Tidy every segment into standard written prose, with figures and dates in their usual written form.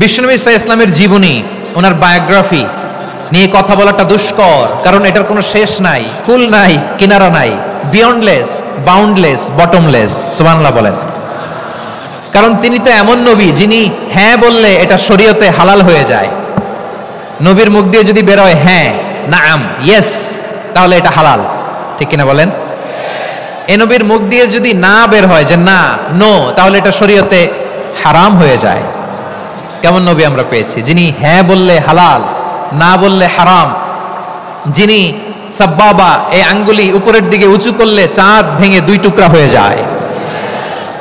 বিশ্বনবী সাল্লাল্লাহু আলাইহি ইসলামের জীবনী, ওনার বায়োগ্রাফি নিয়ে কথা বলাটা দুষ্কর, কারণ এটার কোনো শেষ নাই, কুল নাই, কিনারা নাই, বিয়ন্ডলেস, বাউন্ডলেস, বটমলেস। সুবহানাল্লাহ বলেন। কারণ তিনি তো এমন নবী যিনি হ্যাঁ বললে এটা শরীয়তে হালাল হয়ে যায়। নবীর মুখ দিয়ে যদি বের হয় হ্যাঁ, নাম, ইয়েস, তাহলে এটা হালাল, ঠিক কিনা বলেন? এ নবীর মুখ দিয়ে যদি না বের হয় যে না, নো, তাহলে এটা শরীয়তে হারাম হয়ে যায়। কেমন নবী আমরা পেয়েছি, যিনি হ্যাঁ বললে হালাল, না বললে হারাম, যিনি সাব্বাবা, এই আঙ্গুলি উপরের দিকে উঁচু করলে চাঁদ ভেঙে দুই টুকরা হয়ে যায়,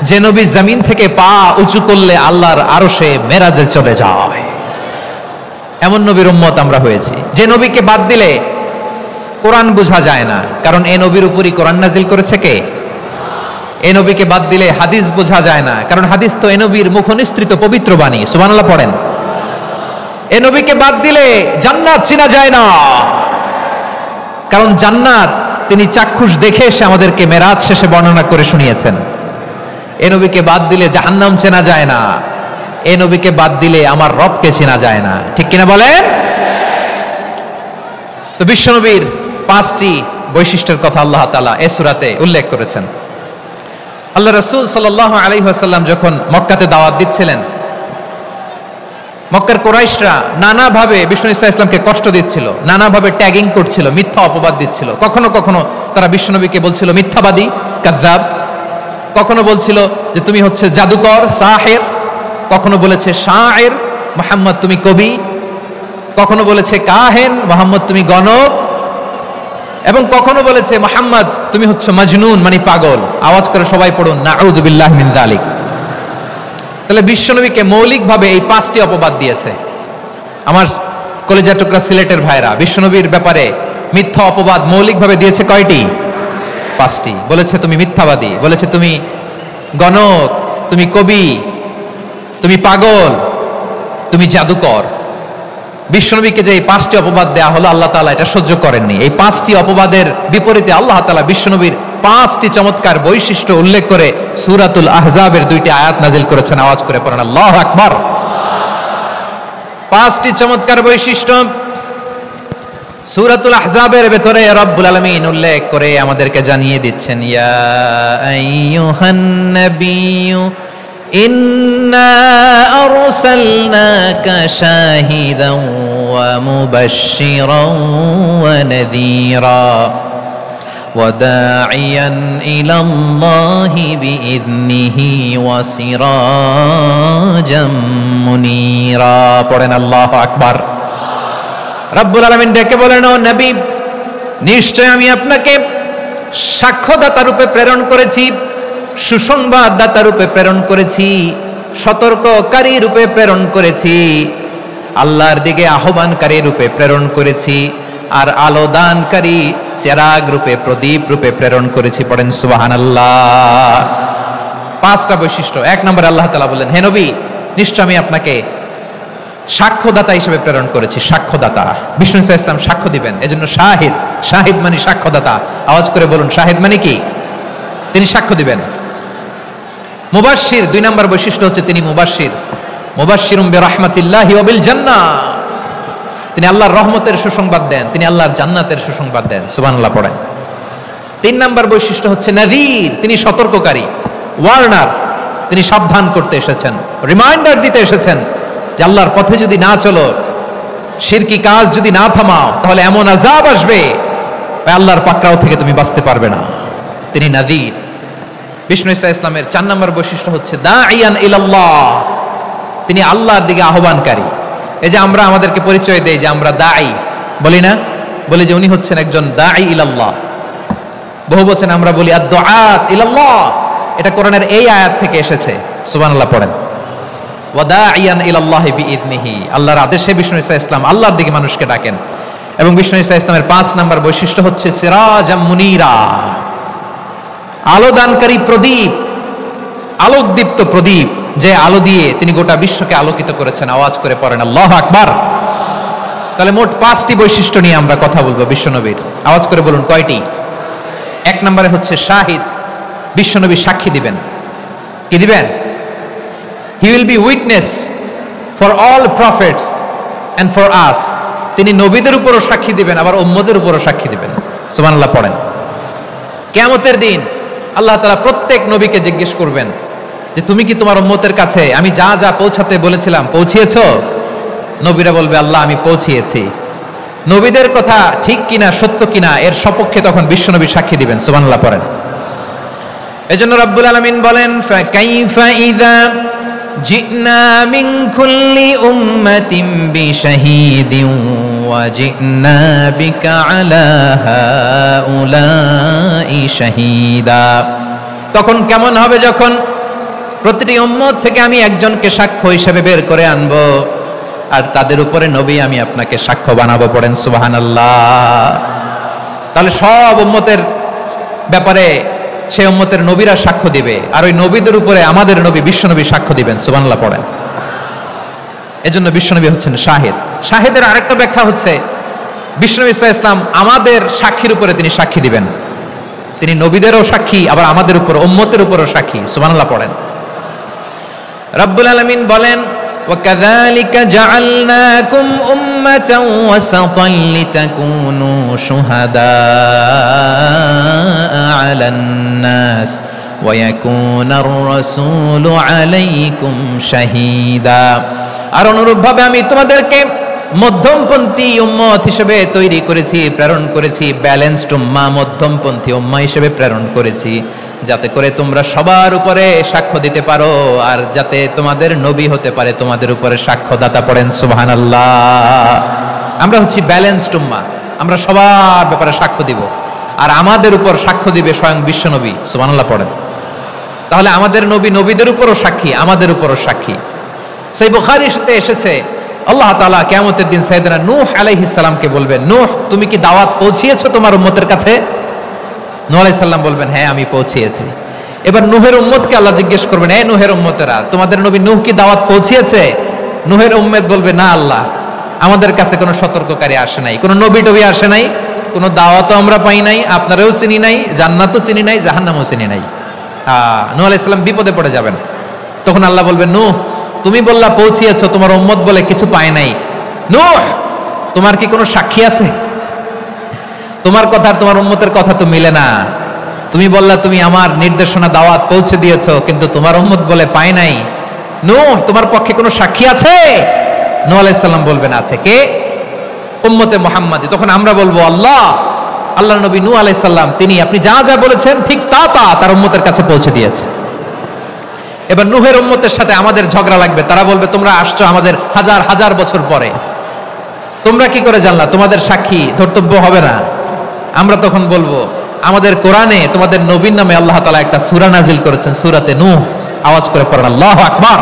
যে নবী জমিন থেকে পা উঁচু করলে আল্লাহর আরশে মেরাজে চলে যায়, এমন নবীর উম্মত আমরা হয়েছি। যে নবীকে বাদ দিলে কোরআন বোঝা যায় না, কারণ এ নবীর উপরই কোরআন নাজিল করেছে কে? এ নবীকে বাদ দিলে হাদিস বোঝা যায় না, কারণ হাদিস তো এ নবীর মুখনিসৃত পবিত্র বাণী। সুবহানাল্লাহ পড়েন। এ নবীকে বাদ দিলে জান্নাত চেনা যায় না, কারণ জান্নাত তিনি চাক্ষুষ দেখে এসে আমাদেরকে মেরাজ শেষে বর্ণনা করে শুনিয়েছেন। এ নবীকে বাদ দিলে জাহান্নাম চেনা যায় না, এ নবীকে বাদ দিলে আমার রবকে চেনা যায় না, ঠিক কিনা বলেন? তো বিশ্বনবীর 5টি বৈশিষ্ট্যের কথা আল্লাহ তাআলা এই সূরাতে উল্লেখ করেছেন। আল্লাহ রাসূল সাল্লাল্লাহু আলাইহি ওয়াসাল্লাম যখন মক্কাতে দাওয়াত দিচ্ছিলেন, মক্কার কুরাইশরা নানাভাবে বিশ্বনবী সাল্লাল্লাহু আলাইহি ওয়াসাল্লামকে কষ্ট দিচ্ছিল, নানাভাবে ট্যাগিং করছিল, মিথ্যা অপবাদ দিচ্ছিল। কখনো কখনো তারা বিশ্বনবীকে বলছিল মিথ্যাবাদী, কাযযাব। কখনো বলছিল যে তুমি হচ্ছে জাদুকর, সাহের। কখনো বলেছে শায়ের, মুহাম্মদ তুমি কবি। কখনো বলেছে কাহেন, মুহাম্মদ তুমি গণক। এবং কখনো বলেছে মুহাম্মদ তুমি হচ্ছে মাজনুন, মানে পাগল। আওয়াজ করে সবাই পড়ুন নাউযু বিল্লাহি মিন যালিক। তাহলে বিশ্বনবীকে মৌলিকভাবে এই 5টি অপবাদ দিয়েছে। আমার কলেজা টুকরা সিলেটের ভাইরা, বিশ্বনবীর ব্যাপারে মিথ্যা অপবাদ মৌলিকভাবে দিয়েছে কয়টি? 5টি। বলেছে তুমি মিথ্যাবাদী, বলেছে তুমি গণক, তুমি কবি, তুমি পাগল, তুমি জাদুকর। বিশ্বনবীকে যে এই 5টি অপবাদ দেয়া হলো, আল্লাহ তাআলা এটা সহ্য করেননি। এই 5টি অপবাদের বিপরীতে আল্লাহ তাআলা বিশ্বনবীর 5টি চমৎকার বৈশিষ্ট্য উল্লেখ করে সূরাতুল আহজাবের 2টি আয়াত নাজিল করেছেন। আওয়াজ করে পড়েন আল্লাহু আকবার। 5টি চমৎকার বৈশিষ্ট্য সূরাতুল আহজাবের ভেতরে রব্বুল আলামিন উল্লেখ করে আমাদেরকে জানিয়ে দিচ্ছেন, ইয়া আইয়ুহান নাবিয়্যু ইন্না আরসালনাকা শাহিদান ওয়া মুবাশশিরান ওয়া নাযীরা ওয়া দাঈয়ান ইলাল্লাহি বিইذনিহি ওয়া সিরাজাম মুনীরা। পড়েন আল্লাহু আকবার। রব্বুল আলামিন ডেকে বলেন, ও নবী, নিশ্চয় আমি আপনাকে সাক্ষ্যদাতা রূপে প্রেরণ করেছি, সুসংবাদদাতা রূপে প্রেরণ করেছি, সতর্ককারী রূপে প্রেরণ করেছি, আল্লাহর দিকে আহ্বানকারী রূপে প্রেরণ করেছি, আর আলো দানকারী চেরাগ রূপে, প্রদীপ রূপে প্রেরণ করেছি। পড়েন সুবহানাল্লাহ। 5টা বৈশিষ্ট্য। 1 নম্বরে আল্লাহ তাআলা বললেন, হে নবী, নিশ্চয় আমি আপনাকে সাক্ষ্যদাতা হিসেবে প্রেরণ করেছি। সাক্ষ্যদাতা, বিষ্ণু সাল্লাল্লাহু আলাইহি ওয়াসাল্লাম সাক্ষ্য দিবেন, এজন্য শাহিদ। শাহিদ মানে সাক্ষ্যদাতা। আওয়াজ করে বলুন শাহিদ মানে কি? তিনি সাক্ষ্য দিবেন। মুবাশশির, 2 নম্বর বৈশিষ্ট্য হচ্ছে তিনি মুবাশশির। মুবাশশিরুম বিরাহমাতিল্লাহি ওয়া বিল জান্নাহ, তিনি আল্লাহর রহমতের সুসংবাদ দেন, তিনি আল্লাহর জান্নাতের সুসংবাদ দেন। সুবহানাল্লাহ পড়েন। 3 নম্বর বৈশিষ্ট্য হচ্ছে নাযীর, তিনি সতর্ককারী, ওয়ার্নার, তিনি সাবধান করতে এসেছেন, রিমাইন্ডার দিতে এসেছেন যে আল্লাহর পথে যদি না চলো, শিরকি কাজ যদি না থামাও, তাহলে এমন আযাব আসবে আল্লাহর পাকড়াও থেকে তুমি বাঁচতে পারবে না। তিনি নাযীর। বিষ্ণু ঈসা ইসলামের 4 নম্বর বৈশিষ্ট্য হচ্ছে দাঈয়ান ইলাল্লাহ, তিনি আল্লাহর দিকে আহ্বানকারী। এই যে আমরা আমাদেরকে পরিচয় দেই যে আমরা দাঈ, বলি না? বলি যে উনি হচ্ছেন একজন দাঈ ইলাল্লাহ। বহু বচনে আমরা বলি আদ-দুআত ইলাল্লাহ। এটা কোরআনের এই আয়াত থেকে এসেছে। সুবহানাল্লাহ পড়েন। ওয়া দাঈয়ান ইলাল্লাহি বিইذনিহি, আল্লাহর আদেশে বিষ্ণু ঈসা ইসলাম আল্লাহর দিকে মানুষকে ডাকেন। এবং বিষ্ণু ঈসা ইসলামের 5 নম্বর বৈশিষ্ট্য হচ্ছে সিরাজাম মুনীরা, আলোদানকারী প্রদীপ, আলোকদীপ্ত প্রদীপ, যে আলো দিয়ে তিনি গোটা বিশ্বকে আলোকিত করেছেন। আওয়াজ করে পড়েন আল্লাহু আকবার। তাহলে মোট 5টি বৈশিষ্ট্য নিয়ে আমরা কথা বলবো বিশ্বনবীর। আওয়াজ করে বলুন কয়টি? 1 নম্বরে হচ্ছে শাহিদ, বিশ্বনবী সাক্ষী দিবেন। কি দিবেন? He will be witness for all prophets and for us. তিনি নবীদের উপরও সাক্ষী দিবেন, আবার উম্মতের উপরও সাক্ষী দিবেন। সুবহানাল্লাহ পড়েন। কিয়ামতের দিন আল্লাহ তাআলা প্রত্যেক নবীকে জিজ্ঞেস করবেন যে তুমি কি তোমার উম্মতের কাছে আমি যা যা পৌঁছাতে বলেছিলাম পৌঁছিয়েছো? নবীরা বলবে আল্লাহ আমি পৌঁছিয়েছি। নবীদের কথা ঠিক কিনা সত্য কিনা এর সপক্ষে তখন বিশ্বনবী সাক্ষী দিবেন। সুবহানাল্লাহ পড়েন। এজন্য রব্বুল আলামিন বলেন ফাকাইফা ইযা জিনা মিন কুল্লি উম্মাতিন বিশাহীদিন ওয়া জিনা বিকা আলা হাউলাই শাহীদা। তখন কেমন হবে যখন প্রতিটি উম্মত থেকে আমি একজনকে সাক্ষ্য হিসেবে বের করে আনবো, আর তাদের উপরে নবী আমি আপনাকে সাক্ষ্য বানাবো। পড়েন সুবহানাল্লাহ। তাহলে সব উম্মতের ব্যাপারে সেই উম্মতের নবীরা সাক্ষ্য দিবে, আর ওই নবীদের উপরে আমাদের নবী বিশ্বনবী সাক্ষ্য দিবেন। সুবহানাল্লাহ পড়েন। এজন্য বিশ্বনবী হচ্ছেন শাহিদ। শাহিদের আরেকটা ব্যাখ্যা হচ্ছে বিশ্বনবী সাল্লাল্লাহু আলাইহি ওয়াসাল্লাম আমাদের সাক্ষীর উপরে তিনি সাক্ষী দিবেন। তিনি নবীদেরও সাক্ষী, আবার আমাদের উপর উম্মতের উপরও সাক্ষী। সুবহানাল্লাহ পড়েন। রব্বুল আলামিন বলেন وَكَذَلِكَ جَعَلْنَاكُمْ أُمَّةً وَسَطًا لِتَكُونُوا شُهَدَاءَ عَلَى النَّاسِ وَيَكُونَ الرَّسُولُ عَلَيْكُمْ شَهِيدًا। আর অনুরূপভাবে আমি তোমাদেরকে মধ্যমপন্থী উম্মত হিসেবে তৈরি করেছি, প্রেরণ করেছি। ব্যালেন্সড উম্মাহ, মধ্যমপন্থী উম্মাহ হিসেবে প্রেরণ করেছি, যাতে করে তোমরা সবার উপরে সাক্ষ্য দিতে পারো, আর যাতে তোমাদের নবী হতে পারে তোমাদের উপরে সাক্ষ্যদাতা। পড়েন সুবহানাল্লাহ। আমরা হচ্ছি ব্যালেন্সড উম্মাহ, আমরা সবার ব্যাপারে সাক্ষ্য দিব, আর আমাদের উপর সাক্ষ্য দিবে স্বয়ং বিশ্বনবী। সুবহানাল্লাহ পড়েন। তাহলে আমাদের নবী নবীদের উপরও সাক্ষী, আমাদের উপরও সাক্ষী। সেই বুখারীতে এসেছে আল্লাহ তাআলা কিয়ামতের দিন সাইয়েদনা নূহ আলাইহিস সালামকে বলবেন, নূহ তুমি কি দাওয়াত পৌঁছিয়েছো তোমার উম্মতের কাছে? নূহ আলাইহিস সালাম বলবেন হ্যাঁ আমি পৌঁছিয়েছি। এবার নূহের উম্মতকে আল্লাহ জিজ্ঞেস করবেন, এই নূহের উম্মতেরা তোমাদের নবী নূহ কি দাওয়াত পৌঁছিয়েছে? নূহের উম্মত বলবে না আল্লাহ, আমাদের কাছে কোনো সতর্ককারী আসে নাই, কোনো নবী টবি আসে নাই, কোনো দাওয়াতও আমরা পাই নাই, আপনারাও চিনি নাই, জান্নাতও চিনি নাই, জাহান্নামও চিনি নাই। নূহ আলাইহিস সালাম বিপদে পড়ে যাবেন। তখন আল্লাহ বলবেন নূহ তুমি বললা পৌঁছিয়েছো, তোমার উম্মত বলে কিছু পায় নাই। নূহ তোমার কি কোনো সাক্ষী আছে? তোমার কথা আর তোমার উম্মতের কথা তো মিলে না। তুমি বললা তুমি আমার নির্দেশনা দাওয়াত পৌঁছে দিয়েছো, কিন্তু তোমার উম্মত বলে পায় নাই। নূহ তোমার পক্ষে কোনো সাক্ষী আছে? নূহ আলাইহিস সালাম বলবেন আছে। কে? উম্মতে মুহাম্মাদি। তখন আমরা বলবো আল্লাহ, আল্লাহর নবী নূহ আলাইহিস সালাম তিনি আপনি যা যা বলেছেন ঠিক তা তা তার উম্মতের কাছে পৌঁছে দিয়েছে। এবার নূহের উম্মতের সাথে আমাদের ঝগড়া লাগবে। তারা বলবে তোমরা আসছো আমাদের হাজার হাজার বছর পরে, তোমরা কি করে জানলা? তোমাদের সাক্ষী ধর্তব্য হবে না। আমরা তখন বলবো আমাদের কোরআনে তোমাদের নবীর নামে আল্লাহ তাআলা একটা সূরা নাজিল করেছেন, সূরাতে নূহ। আওয়াজ করে পড়েন আল্লাহু আকবার।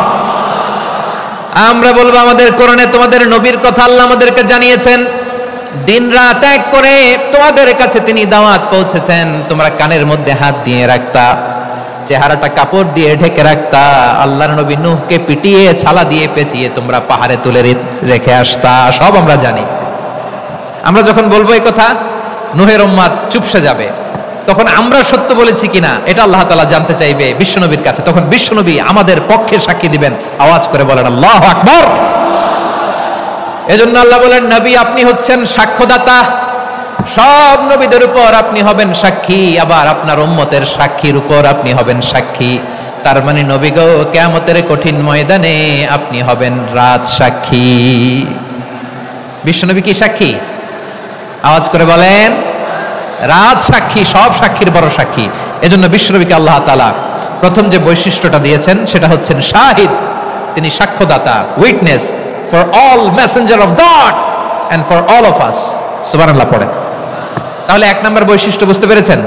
আমরা বলবো আমাদের কোরআনে তোমাদের নবীর কথা আল্লাহ আমাদেরকে জানিয়েছেন, দিন রাত এক করে তোমাদের কাছে তিনি দাওয়াত পৌঁছেছেন। তোমরা কানের মধ্যে হাত দিয়ে রাখতা, চেহারাটা কাপড় দিয়ে ঢেকে রাখতা, আল্লাহর নবী নূহকে পিটিয়ে ছালা দিয়ে পেঁচিয়ে তোমরা পাহাড়ে তুলে রেখে আসতা। সব আমরা জানি। আমরা যখন বলবো এই কথা, নূহের উম্মত চুপসে যাবে। তখন আমরা সত্য বলেছি কিনা এটা আল্লাহ তাআলা জানতে চাইবে বিশ্বনবীর কাছে। তখন বিশ্বনবী আমাদের পক্ষে সাক্ষী দিবেন। আওয়াজ করে বলেন আল্লাহু আকবার। এজন্য আল্লাহ বলেন নবী আপনি হচ্ছেন সাক্ষ্যদাতা, সব নবীদের উপর আপনি হবেন সাক্ষী, আবার আপনার উম্মতের সাক্ষীর উপর আপনি হবেন সাক্ষী। তার মানে নবী গো কিয়ামতের কঠিন ময়দানে আপনি হবেন রাজ সাক্ষী। বিশ্বনবী কি সাক্ষী? আওয়াজ করে বলেন রাজ সাক্ষী, সব সাক্ষীর বড় সাক্ষী। এজন্য বিশ্বনবীকে আল্লাহ তাআলা প্রথম যে বৈশিষ্ট্যটা দিয়েছেন সেটা হচ্ছেন শাহিদ। তিনি সাক্ষ্যদাতা, witness for all messenger of God and for all of us. সুবহানাল্লাহ পড়েন। তাহলে এক নম্বর বৈশিষ্ট্য বুঝতে পেরেছেন?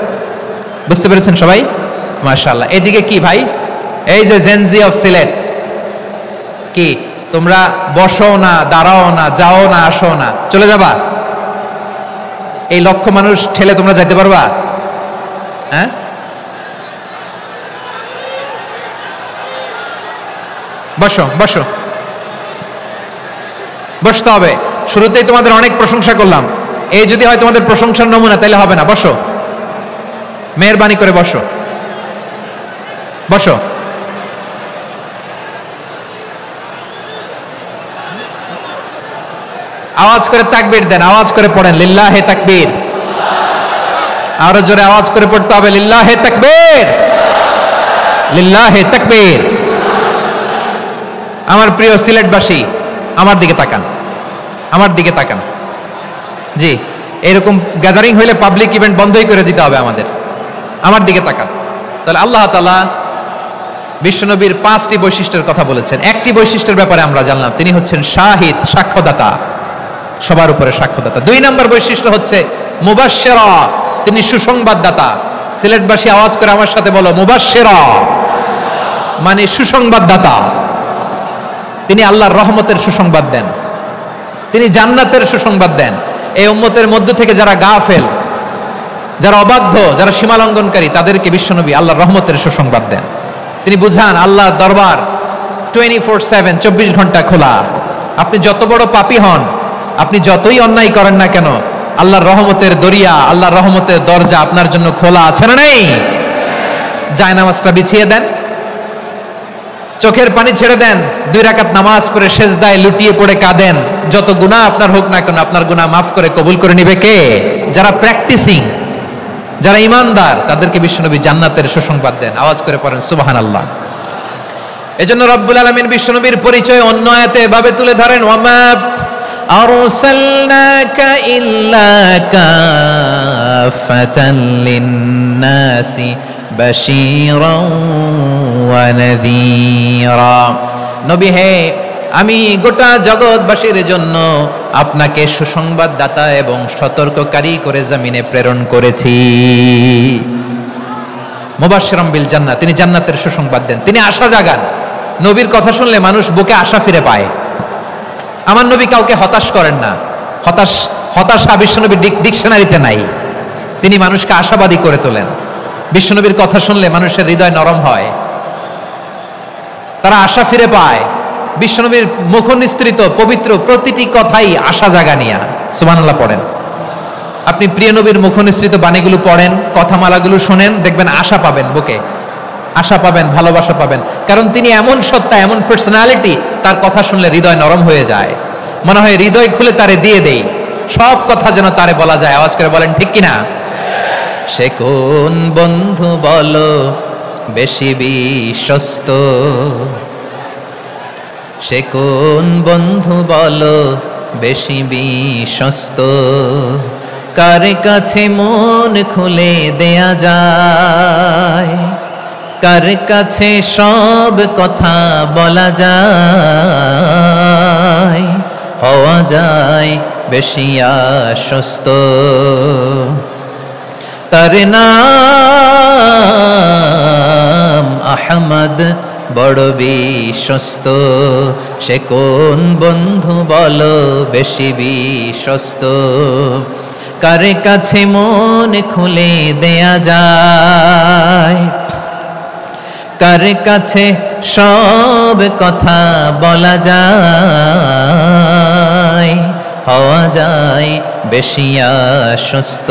বুঝতে পেরেছেন সবাই? মাশাআল্লাহ। এদিকে কি ভাই, এই যে জেনজি অফ সিলেট, কি তোমরা বসো না, দাঁড়াও না, যাও না, আসো না, চলে যাবা? এই লক্ষ মানুষ ঠেলে তোমরা যাইতে পারবা? হ্যাঁ, বসো বসো, বসতে হবে। শুরুতেই তোমাদের অনেক প্রশংসা করলাম, এই যদি হয় তোমাদের প্রশংসার নমুনা তাহলে হবে না। বসো, মেহেরবানি করে বসো, বসো। আওয়াজ করে তাকবীর দেন, আওয়াজ করে পড়েন লিল্লাহে তাকবীর। আরো জোরে আওয়াজ করে পড়তে হবে লিল্লাহে তাকবীর, লিল্লাহে তাকবীর। আমার প্রিয় সিলেটবাসী, আমার দিকে তাকান, আমার দিকে তাকান। জি, এরকম গ্যাদারিং হইলে পাবলিক ইভেন্ট বন্ধই করে দিতে হবে আমাদের। আমার দিকে তাকান। তাহলে আল্লাহ তাআলা বিশ্বনবীর 5টি বৈশিষ্ট্যের কথা বলেছেন। একটি বৈশিষ্ট্যের ব্যাপারে আমরা জানলাম, তিনি হচ্ছেন শাহিদ, সাক্ষ্যদাতা, সবার উপরে সাক্ষ্যদাতা। 2 নম্বর বৈশিষ্ট্য হচ্ছে মুবাশশিরা, তিনি সুসংবাদদাতা। সিলেটবাসী আওয়াজ করে আমার সাথে বলো মুবাশশিরা, মানে সুসংবাদদাতা। তিনি আল্লাহর রহমতের সুসংবাদ দেন, তিনি জান্নাতের সুসংবাদ দেন। এই উম্মতের মধ্য থেকে যারা গাফেল, যারা অবাধ্য, যারা সীমালঙ্ঘনকারী, তাদেরকে বিশ্বনবী আল্লাহর রহমতের সুসংবাদ দেন। তিনি বুঝান আল্লাহর দরবার 24/7, 24 ঘন্টা খোলা। আপনি যত বড় পাপী হন, আপনি যতই অন্যায় করেন না কেন, আল্লাহর রহমতের দরিয়া, আল্লাহর রহমতের দরজা আপনার জন্য খোলা আছে না নেই? জায়নামাজটা বিছিয়ে দেন, চোখের পানি ছেড়ে দেন, 2 রাকাত নামাজ পড়ে সেজদায় লুটিয়ে পড়ে কাঁদেন। যত গুনাহ আপনার হোক না কেন, আপনার গুনাহ মাফ করে কবুল করে নিবে কে? যারা প্র্যাকটিসিং, যারা ইমানদার, তাদেরকে বিশ্বনবী জান্নাতের সুসংবাদ দেন। আওয়াজ করে পড়েন সুবহানাল্লাহ। এজন্য রব্বুল আলামিন বিশ্বনবীর পরিচয় অন্য আয়াতে এভাবে তুলে ধরেন, ওয়ামা আরসালনাকা ইল্লা কাফাতান লিন-নাসি বাশীরাও ওয়া নাযীরা। নবী হে, আমি গোটা জগৎবাসীর জন্য আপনাকে সুসংবাদদাতা এবং সতর্ককারী করে জমিনে প্রেরণ করেছি। মুবাশশিরাম বিল জান্নাহ, তিনি জান্নাতের সুসংবাদ দেন, তিনি আশা জাগান। নবীর কথা শুনলে মানুষ বুকে আশা ফিরে পায়। আমার নবী কাউকে হতাশ করেন না। হতাশা বিশ্বনবীর ডিকশনারিতে নাই। তিনি মানুষকে আশাবাদী করে তোলেন। বিশ্বনবীর কথা শুনলে মানুষের হৃদয় নরম হয়, তারা আশা ফিরে পায়। বিশ্বনবীর মুখ নিঃসৃত পবিত্র প্রতিটি কথাই আশা জাগানিয়া। সুবহানাল্লাহ পড়েন। আপনি প্রিয় নবীর মুখ নিঃসৃত বাণীগুলো পড়েন, কথামালাগুলো শোনেন, দেখবেন আশা পাবেন, বুকে আশা পাবেন, ভালোবাসা পাবেন। কারণ তিনি এমন সত্তা, এমন পার্সোনালিটি, তার কথা শুনলে হৃদয় নরম হয়ে যায়। মনে হয় হৃদয় খুলে তারে দিয়ে দেই, সব কথা যেন তারে বলা যায়। আওয়াজ করে বলেন ঠিক কিনা? সে কোন বন্ধু বলো বেশি বিশ্বস্ত, সে কোন বন্ধু বলো বেশি বিশ্বস্ত, কার কাছে মন খুলে দেয়া যায়, কার কাছে সব কথা বলা যায়, হওয়া যায় বেশি আশ্বস্ত। তার নাম আহমদ, বড় বিশ্বস্ত। সে কোন বন্ধু বলো বেশি বিশ্বস্ত, কার কাছে মন খুলে দেয়া যায়, কার কাছে সব কথা বলা যায়, হওয়া যায় বেশি আশ্বস্ত।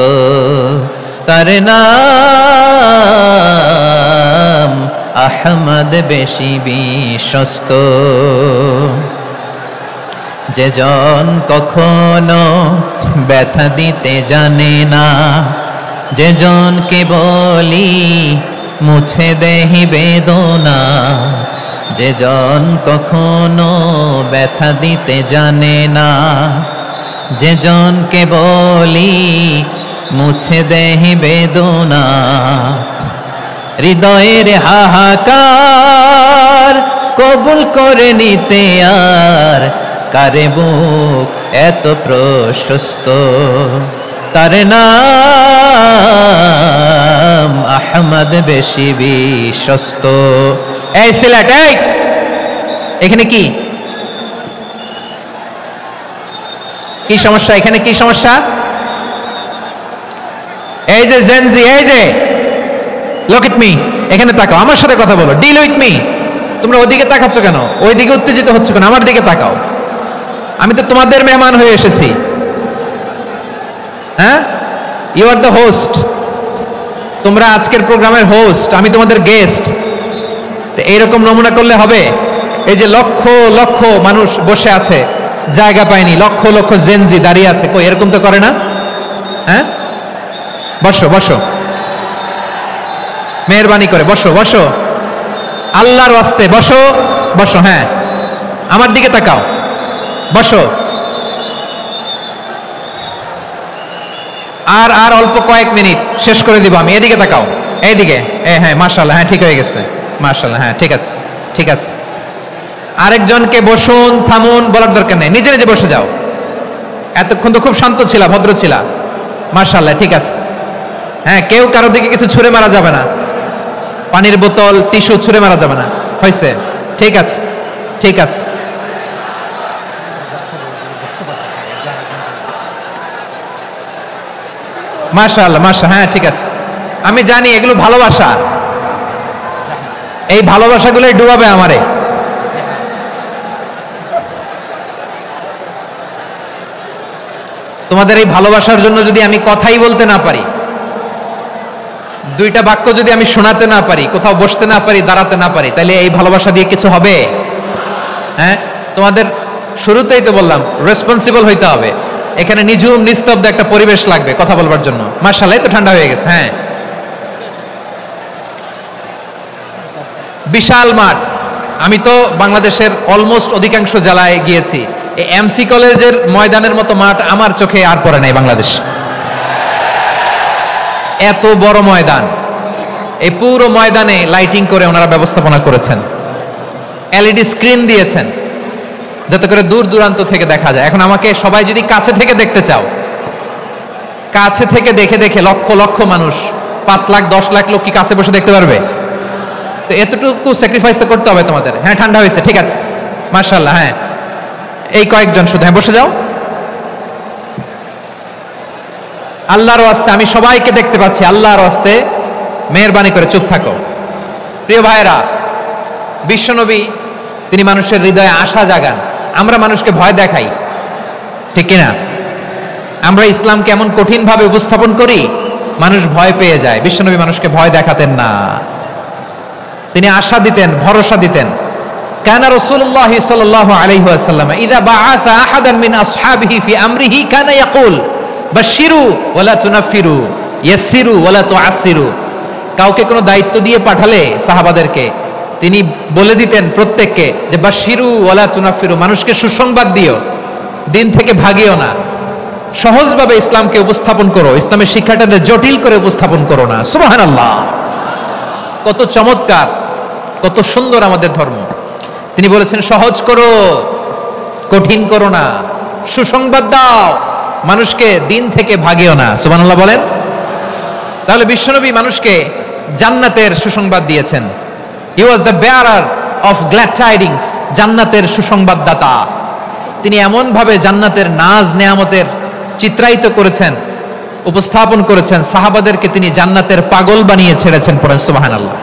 তার নাম আহমদ, বেশি বিশ্বস্ত। যে জন কখনো ব্যথা দিতে জানে না, যে জনকে বলি মুছে দেহি বেদনা, যে জন কখনো ব্যথা দিতে জানে না, যে জনকে বলি মুছে দেহি বেদনা, হৃদয়ের হাহাকার কবুল করে নিতে আর কারে বুক এত প্রশস্ত। তার নাম আহমদ, বেশি বিশ্বস্ত। এই সিলেট, এই এখানে কি কি সমস্যা? এখানে কি সমস্যা? এই যে জেনজি, এই যে লুক এট মি, এখানে তাকাও, আমার সাথে কথা বলো, ডিল উইথ মি। তোমরা ওইদিকে তাকাচ্ছ কেন? ওইদিকে উত্তেজিত হচ্ছ কেন? আমার দিকে তাকাও। আমি তো তোমাদের মেহমান হয়ে এসেছি। হ্যাঁ, ইউ আর দ্য হোস্ট। তোমরা আজকের প্রোগ্রামের হোস্ট, আমি তোমাদের গেস্ট। তো এইরকম নমুনা করলে হবে? এই যে লক্ষ লক্ষ মানুষ বসে আছে, জায়গা পায়নি, লক্ষ লক্ষ জেনজি দাঁড়িয়ে আছে, কই এরকম তো করে না? হ্যাঁ, বসো বসো, মেহেরবানি করে বসো বসো, আল্লাহর ওয়াস্তে বসো বসো। হ্যাঁ, আমার দিকে তাকাও, বসো। আর আর অল্প কয়েক মিনিট, শেষ করে দিব আমি। এদিকে তাকাও, এইদিকে। হ্যাঁ মাশাআল্লাহ, হ্যাঁ ঠিক হয়ে গেছে, মাশাআল্লাহ, হ্যাঁ ঠিক আছে ঠিক আছে। আরেকজনকে বসুন থামুন বলার দরকার নেই, নিজে নিজে বসে যাও। এতক্ষণ তো খুব শান্ত ছিলা, ভদ্র ছিলা, মাশাআল্লাহ ঠিক আছে। হ্যাঁ, কেউ কারো দিকে কিছু ছুঁড়ে মারা যাবে না, পানির বোতল টিস্যু ছুঁড়ে মারা যাবে না, হয়েছে? ঠিক আছে ঠিক আছে। মাশাআল্লাহ মাশাআল্লাহ, হ্যাঁ ঠিক আছে। আমি জানি এগুলো ভালোবাসা, এই ভালোবাসাগুলোই ডুবাবে আমারে। তোমাদের এই ভালোবাসার জন্য যদি আমি কথাই বলতে না পারি, দুইটা বাক্য যদি আমি শোনাতে না পারি, কোথাও বসতে না পারি, দাঁড়াতে না পারি, তাহলে এই ভালোবাসা দিয়ে কিছু হবে? হ্যাঁ, তোমাদের শুরুতেই তো বললাম রেসপন্সিবল হইতে হবে। এখানে নিঝুম নিস্তব্ধ একটা পরিবেশ লাগবে কথা বলবার জন্য। মাশাআল্লাহ, তো ঠান্ডা হয়ে গেছে। হ্যাঁ, বিশাল মাঠ। আমি তো বাংলাদেশের অলমোস্ট অধিকাংশ জেলায় গিয়েছি, এই এমসি কলেজের ময়দানের মতো মাঠ আমার চোখে আর পড়ে নাই বাংলাদেশ। এত বড় ময়দান, এই পুরো ময়দানে লাইটিং করে ওনারা ব্যবস্থাপনা করেছেন, এলইডি স্ক্রিন দিয়েছেন যাতে করে দূর দূরান্ত থেকে দেখা যায়। এখন আমাকে সবাই যদি কাছে থেকে দেখতে চাও, কাছে থেকে দেখে দেখে লক্ষ লক্ষ মানুষ, 5 লাখ 10 লাখ লোক কি কাছে বসে দেখতে পারবে? তো এতটুকু স্যাক্রিফাইস তো করতে হবে তোমাদের। হ্যাঁ, ঠান্ডা হয়েছে, ঠিক আছে, মাশাআল্লাহ। হ্যাঁ, এই কয়েকজন শুধু, হ্যাঁ বসে যাও। আল্লাহর ওয়াস্তে আমি সবাইকে দেখতে পাচ্ছি, আল্লাহর ওয়াস্তে মেহেরবানি করে চুপ থাকো। প্রিয় ভাইরা, বিশ্বনবী তিনি মানুষের হৃদয়ে আশা জাগান। আমরা মানুষকে ভয় দেখাই, ঠিক কিনা? আমরা ইসলামকে এমন কঠিন ভাবে উপস্থাপন করি, মানুষ ভয় পেয়ে যায়। বিশ্বনবী মানুষকে ভয় দেখাতেন না, তিনি আশা দিতেন, ভরসা দিতেন। কানা রাসূলুল্লাহ সাল্লাল্লাহু আলাইহি ওয়াসাল্লাম ইযা বাআসা আহাদান মিন আসহাবিহি ফি আমরিহি কানা ইয়াকুল বাশশিরু ওয়ালা তুনাফিরু ইয়াসসিরু ওয়ালা তুআসসিরু। কাউকে কোনো দায়িত্ব দিয়ে পাঠালে সাহাবাদেরকে তিনি বলে দিতেন প্রত্যেককে যে বাশশিরু ওয়ালা তুনাফিরু, মানুষকে সুসংবাদ দিও, দিন থেকে ভাগিও না, সহজভাবে ইসলামকে উপস্থাপন করো, ইসলামের শিক্ষাটাকে জটিল করে উপস্থাপন করো না। সুবহানাল্লাহ, কত চমৎকার, কত সুন্দর আমাদের ধর্ম। তিনি বলেছেন সহজ করো, কঠিন করো না, সুসংবাদ দাও, মানুষকে দিন থেকে ভাগিও না। সুবহানাল্লাহ বলেন। তাহলে বিশ্বনবী মানুষকে জান্নাতের সুসংবাদ দিয়েছেন। He was the bearer of glad tidings, জান্নাতের সুসংবাদদাতা। তিনি এমন ভাবে জান্নাতের নাজ নেয়ামতের চিত্রায়িত করেছেন, উপস্থাপন করেছেন, সাহাবাদেরকে তিনি জান্নাতের পাগল বানিয়ে ছেড়েছেন। পড়েন সুবহানাল্লাহ।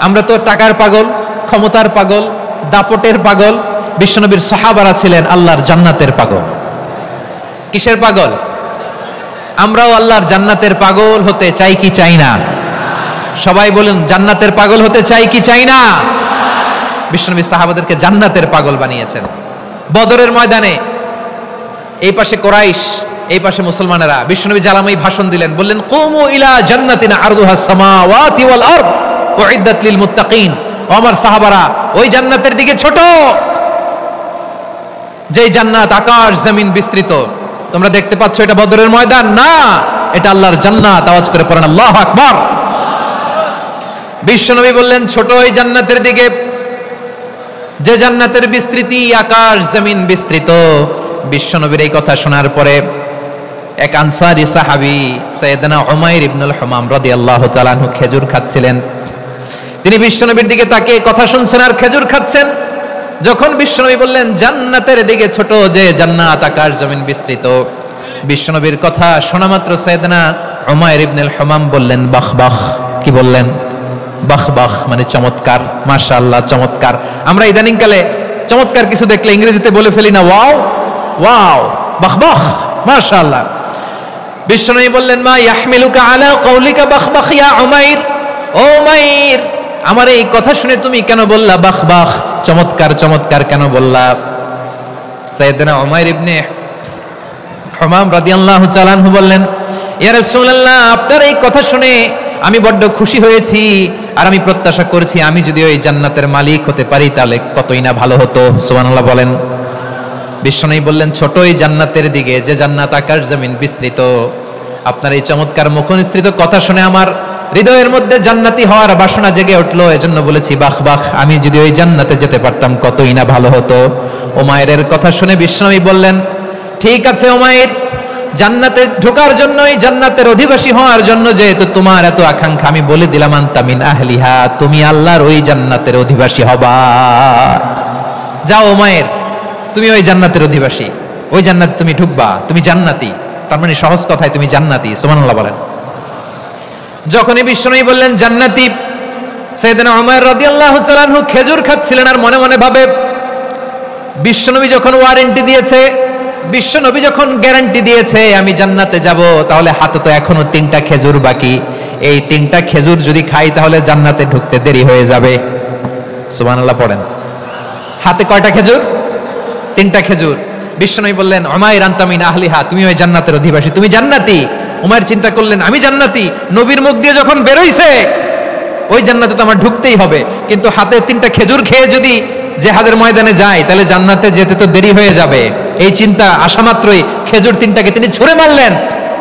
আমরা তো টাকার পাগল, ক্ষমতার পাগল, দাপটের পাগল। বিশ্বনবীর সাহাবারা ছিলেন আল্লাহর জান্নাতের পাগল। কিসের পাগল? আমরাও আল্লাহর জান্নাতের পাগল হতে চাই কি চাই না? সবাই বলেন, জান্নাতের পাগল হতে চাই কি চাই না? বিশ্বনবী সাহাবাদেরকে জান্নাতের পাগল বানিয়েছেন। বদরের ময়দানে এই পাশে কোরাইশ, এই পাশে মুসলমানেরা। বিশ্বনবী জালামাই ভাষণ দিলেন, বললেন কুমু ইলা জান্নাতিন আরদুহাস সামাওয়াতি ওয়াল আরদ উইদ্দাত লিল মুত্তাকিন। ও আমার সাহাবারা, ওই জান্নাতের দিকে ছোট, যেই জান্নাত আকাশ জমিন বিস্তৃত। তোমরা দেখতে পাচ্ছ এটা বদরের ময়দান না, এটা আল্লাহর জান্নাত। আওয়াজ করে পড়েন আল্লাহু আকবার। বিশ্বনবী বললেন ছোট ওই জান্নাতের দিকে, যে জান্নাতের বিস্তৃতি আকাশ জমিন বিস্তৃত। বিশ্বনবীর এই কথা শোনার পরে এক আনসারী সাহাবী সাইয়েদনা উমাইর ইবনুল হুমাম রাদিয়াল্লাহু তাআলা আনহু খেজুর খাচ্ছিলেন। তিনি বিশ্বনবীর দিকে তাকিয়ে কথা শুনছেন আর খেজুর খাচ্ছেন। যখন বিশ্বনবী বললেন জান্নাতের দিকে ছোট, যে জান্নাত আকাশ জমিন বিস্তৃত, বিশ্বনবীর কথা শোনা মাত্র সাইয়েদনা উমাইর ইবনুল হুমাম বললেন বাহ বাহ। কি বললেন? বাহ বাহ, মানে চমৎকার, মাশাআল্লাহ চমৎকার। আমরা ইদানিং কালে চমৎকার কিছু দেখলে ইংরেজিতে বলে ফেলি না ওয়াও ওয়াও, বাহ বাহ, মাশাআল্লাহ। বিশ্বনবী বললেন মা ইয়াহমিলুকা আলা কওলিকা বাহ বাহ ইয়া উমাইর। ও উমাইর, আমার এই কথা শুনে তুমি কেন বললা বাহ বাহ, চমৎকার চমৎকার কেন বললা? সাইয়েদনা উমাইর ইবনে হুমাম রাদিয়াল্লাহু তাআলা আনহু বললেন, ইয়া রাসূলুল্লাহ, আপনার এই কথা শুনে আমি বড্ড খুশি হয়েছি, আর আমি প্রত্যাশা করছি আমি যদি ওই জান্নাতের মালিক হতে পারি তাহলে কতই না ভালো হতো। সুবহানাল্লাহ বলেন। বিশ্বনবী বললেন, ছোট এই জান্নাতের দিকে, যে জান্নাত আকাশ জমিন বিস্তৃত। আপনার এই চমৎকার মুখনিসৃত কথা শুনে আমার হৃদয়ের মধ্যে জান্নাতি হওয়ার বাসনা জেগে উঠলো, এজন্য বলেছি বাহ বাহ, আমি যদি ওই জান্নাতে যেতে পারতাম কতই না ভালো হতো। উমাইরের কথা শুনে বিশ্বনবী বললেন, ঠিক আছে উমাইর, জান্নাতে ঢোকার জন্য, এই জান্নাতের অধিবাসী হওয়ার জন্য যেহেতু তোমার এত আকাঙ্ক্ষা, আমি বলে দিলাম আনতা মিন আহলিহা, তুমি আল্লাহর ওই জান্নাতের অধিবাসী হবা। যাও উমাইর, তুমি ওই জান্নাতের অধিবাসী, ওই জান্নাতে তুমি ঢুকবা, তুমি জান্নাতি। তার মানে সহজ কথায় তুমি জান্নাতি। সুবহানাল্লাহ বলেন। যখনই বিশ্বনবী বললেন জান্নাতি, সাইয়েদনা উমাইর রাদিয়াল্লাহু তাআলা আনহু খেজুর খাচ্ছিলেন আর মনে মনে ভাবে, বিশ্বনবী যখন ওয়ারেন্টি দিয়েছে, বিশ্বনবী যখন গ্যারান্টি দিয়েছে আমি জান্নাতে যাব, তাহলে হাতে তো এখনো 3টা খেজুর বাকি। এই 3টা খেজুর যদি খাই তাহলে জান্নাতে ঢুকতে দেরি হয়ে যাবে। সুবহানাল্লাহ পড়েন। হাতে কয়টা খেজুর? 3টা খেজুর। বিশ্বনবী বললেন, উমাইর আনতা মিন আহলিহা, তুমি ওই জান্নাতের অধিবাসী, তুমি জান্নাতি। উমাইর চিন্তা করলেন, আমি জান্নাতি, নবীর মুখ দিয়ে যখন বের হইছে ওই জান্নাতে তো আমার ঢুকতেই হবে, কিন্তু হাতে 3টা খেজুর খেয়ে যদি জিহাদের ময়দানে যায় তাহলে জান্নাতে যেতে তো দেরি হয়ে যাবে। এই চিন্তা আসা মাত্রই খেজুর 3টাকে তিনি ছুঁড়ে মারলেন,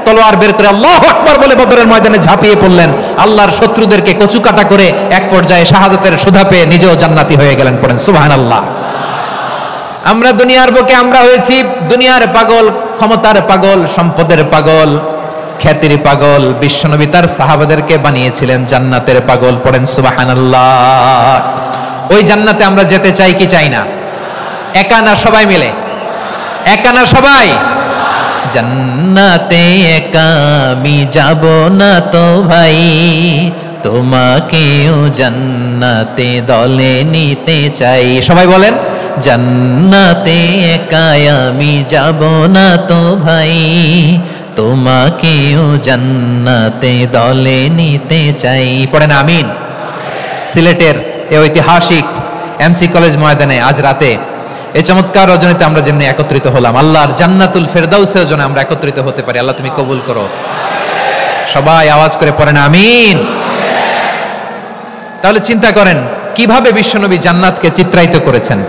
তলোয়ার বের করে আল্লাহু আকবার বলে বদরের ময়দানে ঝাঁপিয়ে পড়লেন। আল্লাহর শত্রুদেরকে কচুকাটা করে এক পর্যায়ে শাহাদাতের সুধা পেয়ে নিজেও জান্নাতি হয়ে গেলেন। পড়েন সুবহানাল্লাহ। আমরা দুনিয়ার বুকে আমরা হয়েছি দুনিয়ার পাগল, ক্ষমতার পাগল, সম্পদের পাগল, খ্যাতির পাগল। বিশ্বনবী তার সাহাবাদেরকে বানিয়েছিলেন জান্নাতের পাগল। পড়েন সুবহানাল্লাহ। ওই জান্নাতে আমরা যেতে চাই কি চাই না? একা না সবাই মিলে? একা না সবাই? জান্নাতে একা আমি যাব না তো ভাই, তোমাকেও জান্নাতে দলে নিতে চাই। সবাই বলেন, জান্নাতে একা আমি যাব না তো ভাই, তোমাকেও জান্নাতে দলে নিতে চাই। পড়েন আমিন। সিলেটের এই ঐতিহাসিক এমসি কলেজ ময়দানে আজ রাতে এই চমৎকার রজনীতে আমরা যেমনি একত্রিত হলাম, আল্লাহর জান্নাতুল ফেরদাউসের জন্য আমরা একত্রিত হতে পারি। আল্লাহ তুমি কবুল করো। সবাই আওয়াজ করে পড়েন আমিন। তাহলে চিন্তা করেন কিভাবে বিশ্বনবী জান্নাতকে চিত্রায়িত করেছেন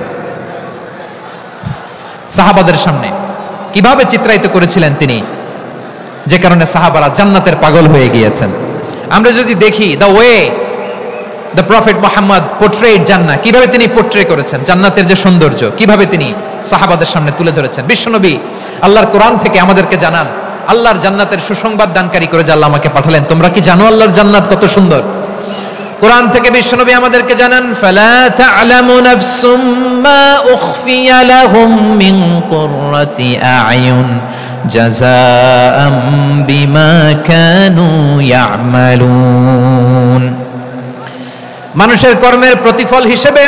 সাহাবাদের সামনে, কিভাবে চিত্রায়িত করেছিলেন তিনি, যে কারণে সাহাবারা জান্নাতের পাগল হয়ে গিয়েছেন। আমরা যদি দেখি the way the prophet Muhammad portrait জান্নাত, কিভাবে তিনি পোর্ট্রে করেছেন জান্নাতের যে সৌন্দর্য, কিভাবে তিনি সাহাবাদের সামনে তুলে ধরেছেন। বিশ্বনবী আল্লাহর কোরআন থেকে আমাদেরকে জানান, আল্লাহর জান্নাতের সুসংবাদ দানকারী করে যে আল্লাহ আমাকে পাঠালেন। তোমরা কি জানো আল্লাহর জান্নাত কত সুন্দর? কোরআন থেকে বিশ্বনবী আমাদেরকে জানান, ফালা তা'লামু নাফসুম মা উখফিয়া লাহুম মিন কুররাতি আ'য়ুন জাযাআম বিমা কানু ইয়া'মালুন। মানুষের কর্মের প্রতিফল হিসেবে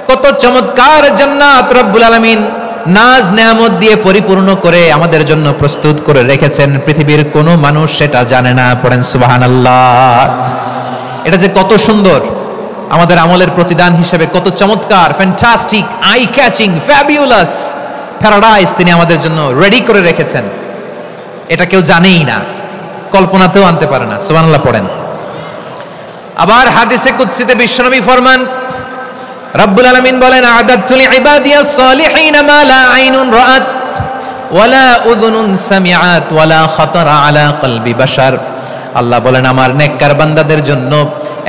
কত চমৎকার জান্নাত রব্বুল আলামিন নাজ নেয়ামত দিয়ে পরিপূর্ণ করে আমাদের জন্য প্রস্তুত করে রেখেছেন। পৃথিবীর কোনো মানুষ সেটা জানে না। পড়েন সুবহানাল্লাহ। এটা যে কত সুন্দর, আমাদের আমলের প্রতিদান হিসেবে কত চমৎকার, fantastic, eye catching, fabulous paradise তিনি আমাদের জন্য রেডি করে রেখেছেন। এটা কেউ জানেই না, কল্পনাতেও আনতে পারে না। সুবহানাল্লাহ পড়েন। আবার হাদিসে কুদসিতে বিশ্বনবী ফরমান, রব্বুল আলামিন বলেন, আ'দাতু লিইবাদিয়াস সালিহিন মা লা আইনুন রাআত ওয়ালা উযুনুন সামিআত ওয়ালা খাতারা আলা কলবি বাশার। আল্লাহ বলেন, আমার নেককার বান্দাদের জন্য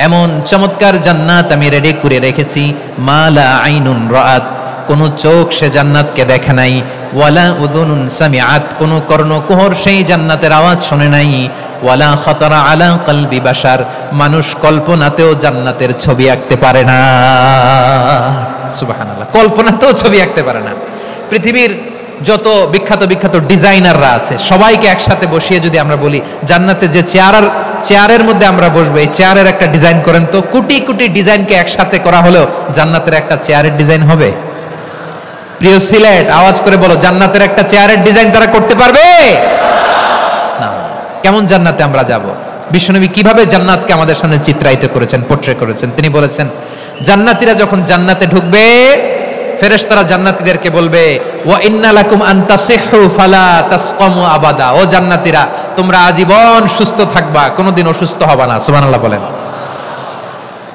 এমন চমৎকার জান্নাত আমি রেডি করে রেখেছি, মা লা আইনুন রাআত, কোন চোখ সে জান্নাতকে দেখে নাই, ওয়ালা উযুনুন সামিআত, কোন কর্ণকুহর সেই জান্নাতের আওয়াজ শুনে নাই, ওয়ালা খাতারা আলা কলবি বাশার, মানুষ কল্পনাতেও জান্নাতের ছবি আঁকতে পারে না। সুবহানাল্লাহ, কল্পনাতেও ছবি আঁকতে পারে না। পৃথিবীর যত বিখ্যাত বিখ্যাত ডিজাইনাররা আছে সবাইকে একসাথে বসিয়ে যদি আমরা বলি জান্নাতে যে চেয়ারের মধ্যে আমরা বসবো, এই চেয়ারের একটা ডিজাইন করেন তো, কোটি কোটি ডিজাইনকে একসাথে করা হলেও জান্নাতের একটা চেয়ারের ডিজাইন হবে? প্রিয় সিলেট, আওয়াজ করে বলো, জান্নাতের একটা চেয়ারের ডিজাইন তারা করতে পারবে না। কেমন জান্নাতে আমরা যাব? বিশ্বনবী কিভাবে জান্নাতকে আমাদের সামনে চিত্রায়িত করেছেন, পোর্ট্রে করেছেন। তিনি বলেছেন, জান্নাতীরা যখন জান্নাতে ঢুকবে, ফেরেশতারা জান্নাতীদেরকে বলবে ওয়া ইন্না লাকুম আন তাসিহু ফালা তাসকামু আবাদা, ও জান্নাতীরা তোমরা আজীবন সুস্থ থাকবা, কোনোদিন অসুস্থ হবা না। সুবহানাল্লাহ বলেন।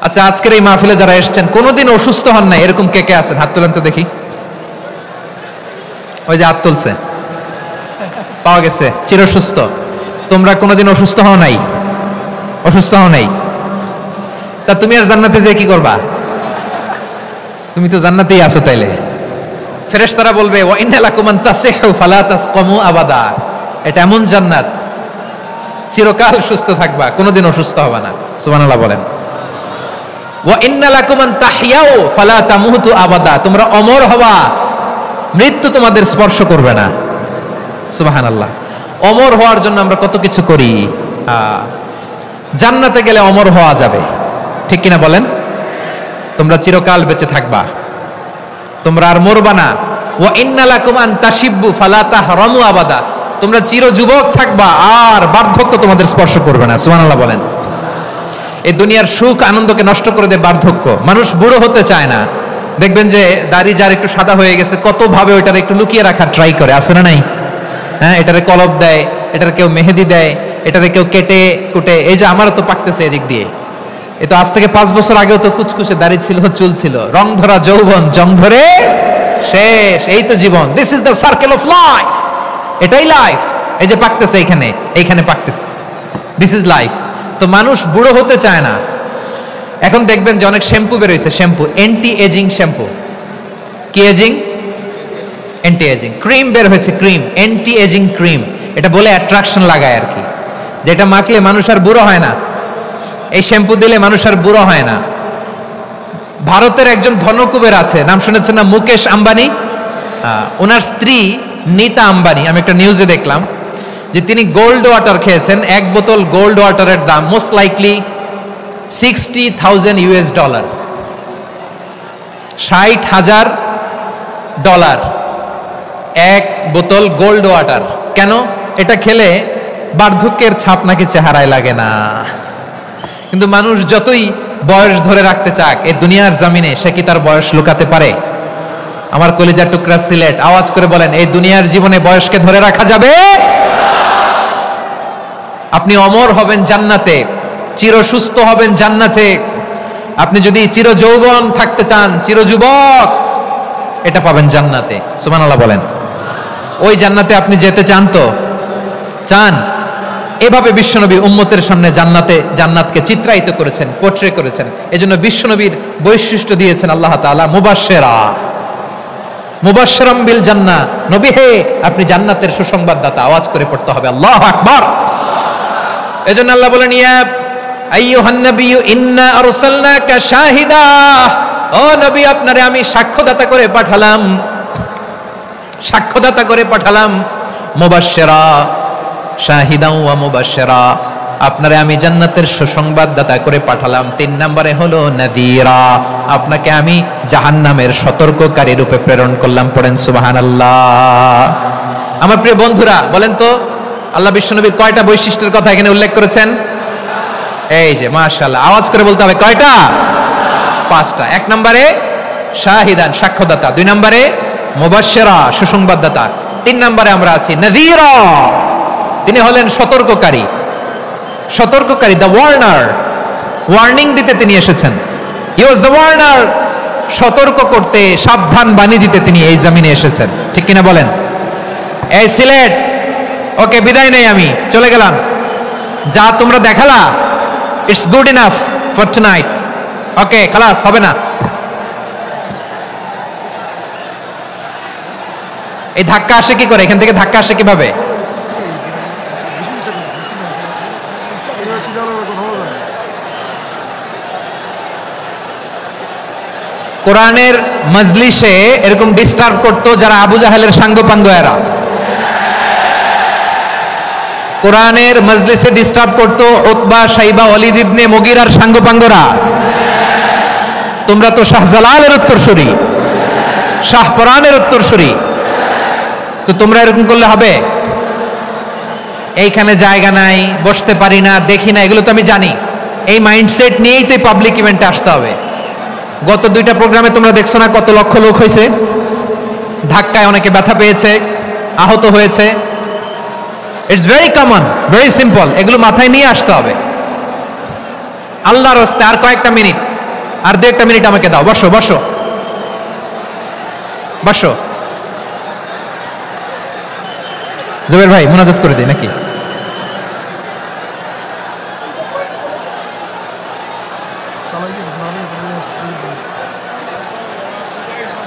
আচ্ছা, আজকের এই মাহফিলে যারা এসেছেন কোনোদিন অসুস্থ হন না এরকম কে কে আছেন? হাত তুলেন তো দেখি। ওই যে হাত তুলছে, পাওয়া গেছে, চিরসুস্থ। তোমরা কোনোদিন অসুস্থ হও নাই? অসুস্থ হও নাই? তা তুমি আর জান্নাতে যে কি করবা? তুমি তো জান্নাতেই আছো তাইলে। ফেরেশতারা বলবে ওয়া ইন্না লাকুম আন তাসিহু ফালা তাসকামু আবাদা, এটা এমন জান্নাত চিরকাল সুস্থ থাকবা, কোনোদিন অসুস্থ হবে না। সুবহানাল্লাহ বলেন। ওয়া ইন্না লাকুম আন তাহইয়াউ ফালা তামুতু আবাদা, তোমরা অমর হবা, মৃত্যু তোমাদের স্পর্শ করবে না। সুবহানাল্লাহ। অমর হওয়ার জন্য আমরা কত কিছু করি। জান্নাতে গেলে অমর হওয়া যাবে, ঠিক কিনা বলেন? তোমরা চিরকাল বেঁচে থাকবা, তোমরা আর মরবা না। ওয়া ইন্না লাকুম আন তাশিব্বু ফালা তাহরামু আবাদা, তোমরা চির যুবক থাকবা, আর বার্ধক্য তোমাদের স্পর্শ করবে না। সুবহানাল্লাহ বলেন। এই দুনিয়ার সুখ আনন্দকে নষ্ট করে দেয় বার্ধক্য। মানুষ বুড়ো হতে চায় না। দেখবেন যে দাড়ি যার একটু সাদা হয়ে গেছে কত ভাবে ওইটার একটু লুকিয়ে রাখার ট্রাই করে, আছে না নাই? হ্যাঁ, এটারে কলপ দেয়, এটার কেউ মেহেদি দেয়, এটারে কেউ কেটে কুটে। এই যে আমারও তো পাকতেছে এদিক দিয়ে, এ তো আজ থেকে 5 বছর আগেও তো কুচকুচে দাড়ি ছিল, চুল ছিল, রং ধরা যৌবন, জং ধরে শেষ। এই তো জীবন, this is the circle of life, এটাই লাইফ। এই যে পাকতেছে এইখানে, এইখানে পাকতেছে, দিস ইজ লাইফ। তো মানুষ বুড়ো হতে চায় না। এখন দেখবেন যে অনেক শ্যাম্পু বেরোইছে, শ্যাম্পু অ্যান্টি এজিং শ্যাম্পু। কি এজিং? Anti ageing. ক্রিম বের হয়েছে, ক্রিম, অ্যান্টি এজিং ক্রিম। এটা বলে অ্যাট্রাকশন লাগায় আর কি, যেটা মাখলে মানুষ আর বুড়ো হয় না। এই শ্যাম্পু দিলে মানুষ আর বুড়ো হয় না। ভারতের একজন ধনকুবের আছে, নাম শুনেছেন না? মুকেশ আম্বানি। ওনার স্ত্রী নীতা আম্বানি, আমি একটা নিউজে দেখলাম যে তিনি গোল্ড ওয়াটার খেয়েছেন। 1 বোতল গোল্ড ওয়াটারের দাম মোস্ট লাইকলি $60,000 $60,000 1 বোতল গোল্ড ওয়াটার। কেন? এটা খেলে বার্ধক্যের ছাপ নাকি চেহারায় লাগে না। কিন্তু মানুষ যতই বয়স ধরে রাখতে চাক এই দুনিয়ার জমিনে, সে কি তার বয়স লুকাতে পারে? আমার কলিজার টুকরা সিলেট, আওয়াজ করে বলেন, এই দুনিয়ার জীবনে বয়সকে ধরে রাখা যাবে? আপনি অমর হবেন জান্নাতে, চির সুস্থ হবেন জান্নাতে। আপনি যদি চির যৌবন থাকতে চান, চির যুবক, এটা পাবেন জান্নাতে। সুবহানাল্লাহ বলেন। ওই জান্নাতে আপনি যেতে চান তো? চান? এভাবে বিশ্বনবী উম্মতের সামনে জান্নাতকে চিত্রায়িত করেছেন, পোর্ট্রে করেছেন। এজন্য বিশ্বনবীর বৈশিষ্ট্য দিয়েছেন আল্লাহ তাআলা মুবাশশিরাম বিল জান্নাহ। নবী হে, আপনি জান্নাতের সুসংবাদদাতা। আওয়াজ করে পড়তে হবে আল্লাহু আকবার। এজন্য আল্লাহ বলেন, ইয়া আইয়ুহান নাবিয়্যু ইন্না আরসালনাকা শাহিদা, ও নবী আপনারে আমি সাক্ষ্যদাতা করে পাঠালাম, সাক্ষ্যদাতা করে পাঠালাম। মুবাশশিরা শাহিদা ওয়া মুবাশশিরা, আপনারে আমি জান্নাতের সুসংবাদদাতা করে পাঠালাম। 3 নম্বরে হলো নাযীরা, আপনাকে আমি জাহান্নামের সতর্ককারী রূপে প্রেরণ করলাম। পড়েন সুবহানাল্লাহ। আমার প্রিয় বন্ধুরা, বলেন তো আল্লাহ বিশ্বনবীর কয়টা বৈশিষ্ট্যের কথা এখানে উল্লেখ করেছেন? এই যে মাশাআল্লাহ, আওয়াজ করে বলতে হবে কয়টা? 5টা। 1 নম্বরে শাহিদান, সাক্ষ্যদাতা। 2 নম্বরে মুবাশশিরা, সুসংবাদদাতা। 3 নম্বরে আমরা আছি নাযীরা, তিনি হলেন সতর্ককারী। সতর্ককারী, দ্য ওয়ার্নার, ওয়ার্নিং দিতে তিনি এসেছেন। হি ওয়াজ দ্য ওয়ার্নার, সতর্ক করতে, সাবধান বাণী দিতে তিনি এই জমিনে এসেছেন। ঠিক কিনা বলেন? এই সিলেট, ওকে বিদায় নেই, আমি চলে গেলাম। যা তোমরা দেখালা, it's good enough for tonight. Okay, খালাস, হবে না। এই ধাক্কা আসে কি করে? এখান থেকে ধাক্কা আসে কিভাবে? কোরআনের মজলিসে এরকম ডিস্টার্ব করতো যারা আবু জাহেলের সাঙ্গপাঙ্গ এরা। কোরআনের মজলিসে ডিস্টার্ব করতো উতবা, শাইবা, ওয়ালিদ ইবনে মুগীরার সাঙ্গপাঙ্গরা। তোমরা তো শাহজালালের উত্তরসূরি, শাহপরানের উত্তরসূরি, তো তোমরা এরকম করলে হবে? এইখানে জায়গা নাই, বসতে পারি না, দেখি না, এগুলো তো আমি জানি। এই মাইন্ডসেট নিয়েই তো পাবলিক ইভেন্টে আসতে হবে। গত 2টা প্রোগ্রামে তোমরা দেখছো না কত লক্ষ লোক হয়েছে, ধাক্কায় অনেকে ব্যথা পেয়েছে, আহত হয়েছে। It's very common, very simple, এগুলো মাথায় নিয়ে আসতে হবে। আল্লাহর রাস্তায় আর কয়েকটা মিনিট, আর 2-1 মিনিট আমাকে দাও। বসো বসো বসো। জুবের ভাই মুনাজাত করে দিই নাকি?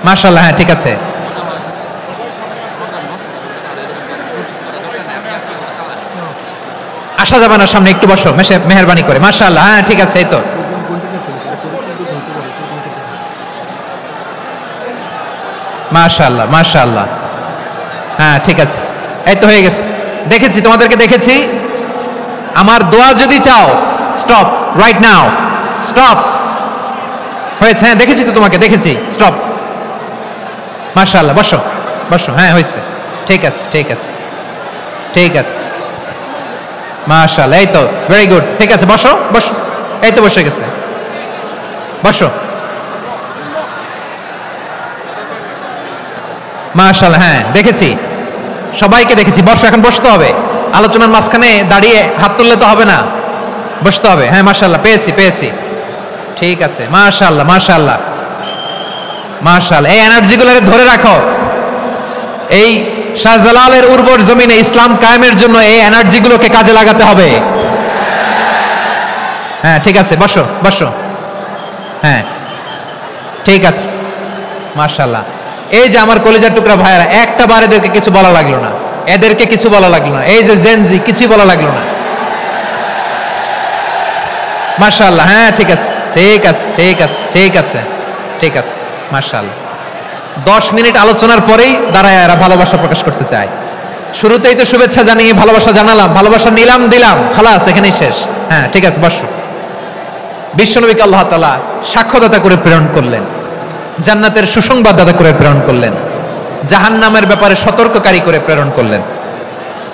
মাশাআল্লাহ, হ্যাঁ ঠিক আছে। আসা যাবে না সামনে, একটু বসো মেহেরবানি করে। মাশাআল্লাহ, হ্যাঁ ঠিক আছে। এই তো মাশাআল্লাহ মাশাআল্লাহ, হ্যাঁ ঠিক আছে, এই তো হয়ে গেছে। দেখেছি তোমাদেরকে, দেখেছি। আমার দোয়া যদি চাও, স্টপ রাইট নাও, স্টপ। হয়েছে, হ্যাঁ দেখেছি তো তোমাকে, দেখেছি, স্টপ। মাশাআল্লাহ, বসো বসো, হ্যাঁ হয়েছে, ঠিক আছে ঠিক আছে ঠিক আছে। মাশাআল্লাহ, এই তো ভেরি গুড, ঠিক আছে, বসো বসো। এই তো বসে গেছে, বসো। মাশাআল্লাহ, হ্যাঁ দেখেছি, সবাইকে দেখেছি। বসো, এখন বসতে হবে। আলোচনার মাঝখানে দাঁড়িয়ে হাত তুললে তো হবে না, বসতে হবে। হ্যাঁ মাশাআল্লাহ, পেয়েছি পেয়েছি, ঠিক আছে। মাশাআল্লাহ মাশাআল্লাহ মাশাআল্লাহ, এই এনার্জিগুলো ধরে রাখো। এই শাহজালালের উর্বর জমিনে ইসলাম কায়েমের জন্য এই এনার্জিগুলোকে কাজে লাগাতে হবে। হ্যাঁ ঠিক আছে, বসো বসো, হ্যাঁ ঠিক আছে। মাশাআল্লাহ, এই যে আমার কলিজার টুকরা ভাইয়েরা, একটা বার এদেরকে কিছু বলা লাগলো না, এদেরকে কিছু বলা লাগলো না। এই যে জেনজি, কিছুই বলা লাগলো না। মাশাআল্লাহ, হ্যাঁ ঠিক আছে ঠিক আছে ঠিক আছে ঠিক আছে ঠিক আছে। মাশাআল্লাহ, 10 মিনিট আলোচনার পরেই দাঁড়ায় এরা ভালোবাসা প্রকাশ করতে চায়। শুরুতেই তো শুভেচ্ছা জানিয়ে ভালোবাসা জানালাম, ভালোবাসা নিলাম দিলাম, খালাস, এখানেই শেষ। হ্যাঁ ঠিক আছে, বসো। বিশ্বনবীকে আল্লাহ তাআলা সাক্ষ্যদাতা করে প্রেরণ করলেন, জান্নাতের সুসংবাদদাতা করে প্রেরণ করলেন, জাহান্নামের ব্যাপারে সতর্ককারী করে প্রেরণ করলেন।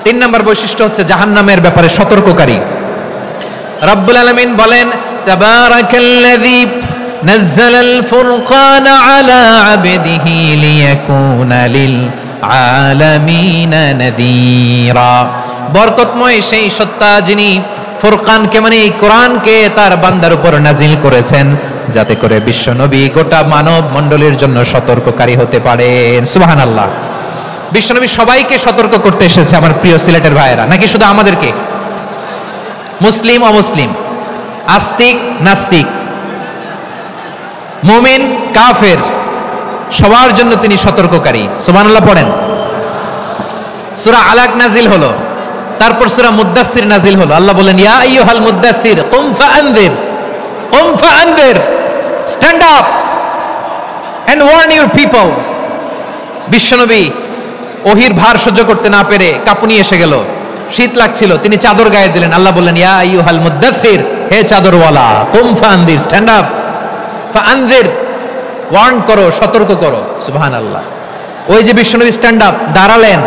3 নম্বর বৈশিষ্ট্য হচ্ছে জাহান্নামের ব্যাপারে সতর্ককারী। রব্বুল আলামিন বলেন, তাবারাকাল্লাযী নাযালাল ফুরকানা আলা আবদিহি লিয়াকুনা লিল আলামিনা নাযীরা। বরকতময় সেই সত্তা যিনি ফুরকানকে মানে এই কোরআনকে তার বান্দার উপর নাজিল করেছেন, যাতে করে বিশ্ব নবী গোটা মানব মণ্ডলীর জন্য সতর্ককারী হতে পারেন। সুবহানাল্লাহ। বিশ্ব নবী সবাইকে সতর্ক করতে এসেছে, আমার প্রিয় সিলেটের ভাইয়েরা, নাকি শুধু আমাদেরকে? মুসলিম অমুসলিম, আস্তিক নাস্তিক, মুমিন কাফের, সবার জন্য তিনি সতর্ককারী। সুবহানাল্লাহ পড়েন। সূরা আলাক নাজিল হলো, তারপর সূরা মুদ্দাসসির নাজিল হলো। আল্লাহ বলেন, ইয়া আইয়ুহাল মুদ্দাসসির কুম ফাআনযির, কুম ফাআনযির, stand up and warn your people. বিশ্বনবী ওহির ভার সহ্য করতে না পেরে কাঁপুনি এসে গেল, শীত লাগছিল, তিনি চাদর গায়ে দিলেন। আল্লাহ বললেন, ইয়া আইয়ুহাল মুদ্দাসসির, হে চাদরওয়ালা, কুম ফাআনযির, স্ট্যান্ড আপ, ফাআনযির, ওয়ার্ন করো, সতর্ক করো। সুবহানাল্লাহ। ওই যে বিশ্বনবী স্ট্যান্ড আপ, দাঁড়ালেন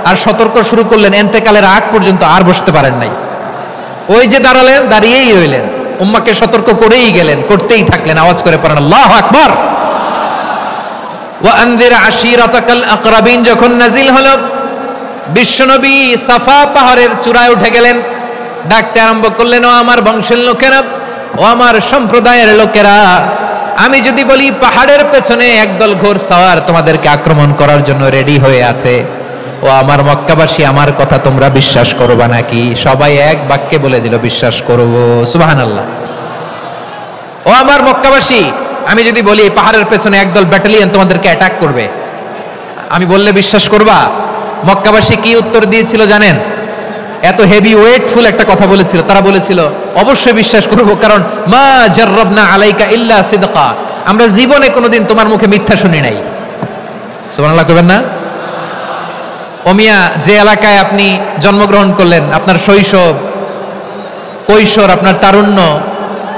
আর সতর্ক শুরু করলেন, এন্তেকালের আগ পর্যন্ত আর বসতে পারেন নাই। ওই যে দাঁড়ালেন, দাঁড়িয়েই রইলেন, উম্মাকে সতর্ক করেই গেলেন, করতেই থাকলেন। আওয়াজ করে পড়েন আল্লাহু আকবার। ওয়া আনযির আশীরাতাকাল আকরাবিন যখন নাজিল হলো, বিশ্বনবী সাফা পাহাড়ের চূড়ায় উঠে গেলেন, ডাকতে আরম্ভ করলেন, ও আমার বংশের লোকেরা, ও আমার সম্প্রদায়ের লোকেরা, আমি যদি বলি পাহাড়ের পেছনে একদল ঘোড়সওয়ার তোমাদেরকে আক্রমণ করার জন্য রেডি হয়ে আছে, ও আমার মক্কাবাসী, আমার কথা তোমরা বিশ্বাস করবা নাকি? সবাই এক বাক্যে বলে দিল, বিশ্বাস করব। সুবহানাল্লাহ। ও আমার মক্কাবাসী, আমি যদি বলি পাহাড়ের পেছনে একদল ব্যাটালিয়ন তোমাদেরকে অ্যাটাক করবে, আমি বললে বিশ্বাস করবা? মক্কাবাসী কি উত্তর দিয়েছিল জানেন? এত হেভি ওয়েটফুল একটা কথা বলেছিল। তারা বলেছিল, অবশ্যই বিশ্বাস করব, কারণ মা জাররাবনা আলাইকা ইল্লা সিদকা, আমরা জীবনে কোনোদিন তোমার মুখে মিথ্যা শুনি নাই। সুবহানাল্লাহ করবেন না? ওমিয়া, যে এলাকায় আপনি জন্মগ্রহণ করলেন, আপনার শৈশব, কৈশোর, আপনার তারুণ্য,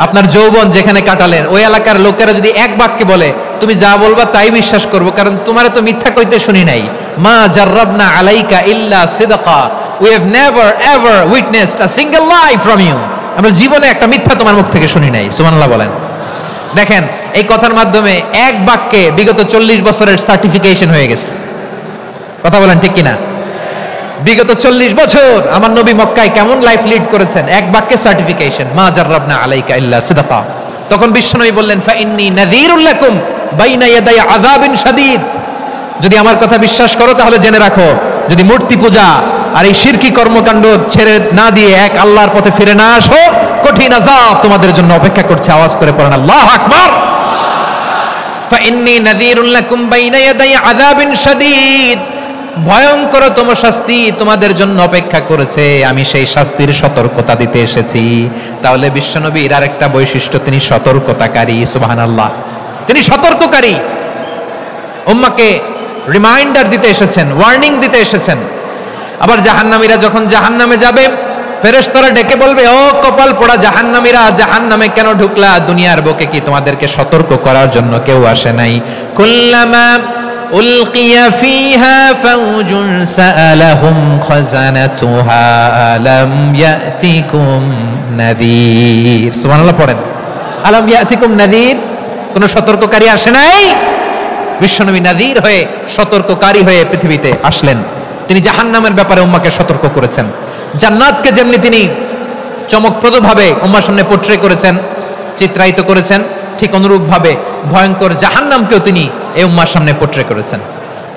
আপনার যৌবন যেখানে কাটালেন, ওই এলাকার লোকেরা যদি এক বাক্যে বলে তুমি যা বলবা তাই বিশ্বাস করব, কারণ তোমার তো মিথ্যা কইতে শুনি নাই। মা জাররাবনা আলাইকা ইল্লা সিদকা, we have never ever witnessed a single lie from you, আমরা জীবনে একটা মিথ্যা তোমার মুখ থেকে শুনি নাই। সুবহানাল্লাহ বলেন। দেখেন এই কথার মাধ্যমে এক বাক্যে বিগত 40 বছরের সার্টিফিকেশন হয়ে গেছে। কথা বলেন ঠিক কিনা? বিগত 40 বছর আমার নবী মক্কায় কেমন লাইফ লিড করেছেন, এক বাক্যে সার্টিফিকেশন, মা জাররাবনা আলাইকা ইল্লা সিদকা। তখন বিশ্বনবী বললেন ফাইন্নী নাযীরুল লাকুম বাইনা ইয়াদাই আযাবিন শাদীদ। যদি আমার কথা বিশ্বাস করো তাহলে জেনে রাখো, যদি মূর্তি পূজা আর এই শিরকি কর্মকাণ্ড ছেড়ে না দিয়ে এক আল্লাহর পথে ফিরে না আসো, কঠিন আযাব তোমাদের জন্য অপেক্ষা করছে। আওয়াজ করে পড়েন আল্লাহু আকবার। ফাইন্নী নাযীরুল লাকুম বাইনা ইয়াদাই আযাবিন শাদীদ, ভয়ঙ্করতম শাস্তি তোমাদের জন্য অপেক্ষা করেছে, আমি সেই শাস্তির সতর্কতা দিতে এসেছি। তাহলে বিশ্বনবীর আরেকটা বৈশিষ্ট্য, তিনি সতর্কতাকারী। সুবহানাল্লাহ, তিনি সতর্ককারী। উম্মাহকে রিমাইন্ডার দিতে এসেছেন, ওয়ার্নিং দিতে এসেছেন। আবার জাহান্নামীরা যখন জাহান্নামে যাবে, ফেরেশতারা ডেকে বলবে, ও কপাল পোড়া জাহান্নামীরা, জাহান্নামে কেন ঢুকলা? দুনিয়ার বুকে কি তোমাদেরকে সতর্ক করার জন্য কেউ আসে নাই? কুল্লামা উলকিয়া ফিহা ফাউজুন সাআলাহুম খাজানাতুহা আলাম ইয়াতিকুম নাযীর। সুবহানাল্লাহ পড়েন, আলাম ইয়াতিকুম নাযীর, কোন সতর্ককারী আসে নাই? বিশ্বনবী নাযীর হয়ে, সতর্ককারী হয়ে পৃথিবীতে আসলেন। তিনি জাহান্নামের ব্যাপারে উম্মাহকে সতর্ক করেছেন। জান্নাতকে যেমনি তিনি চমকপ্রদভাবে উম্মাহর সামনে পোট্রে করেছেন, চিত্রায়িত করেছেন, ঠিক অনুরূপভাবে ভয়ঙ্কর জাহান্নামকেও তিনি এই উম্মাহর সামনে পোট্রে করেছেন।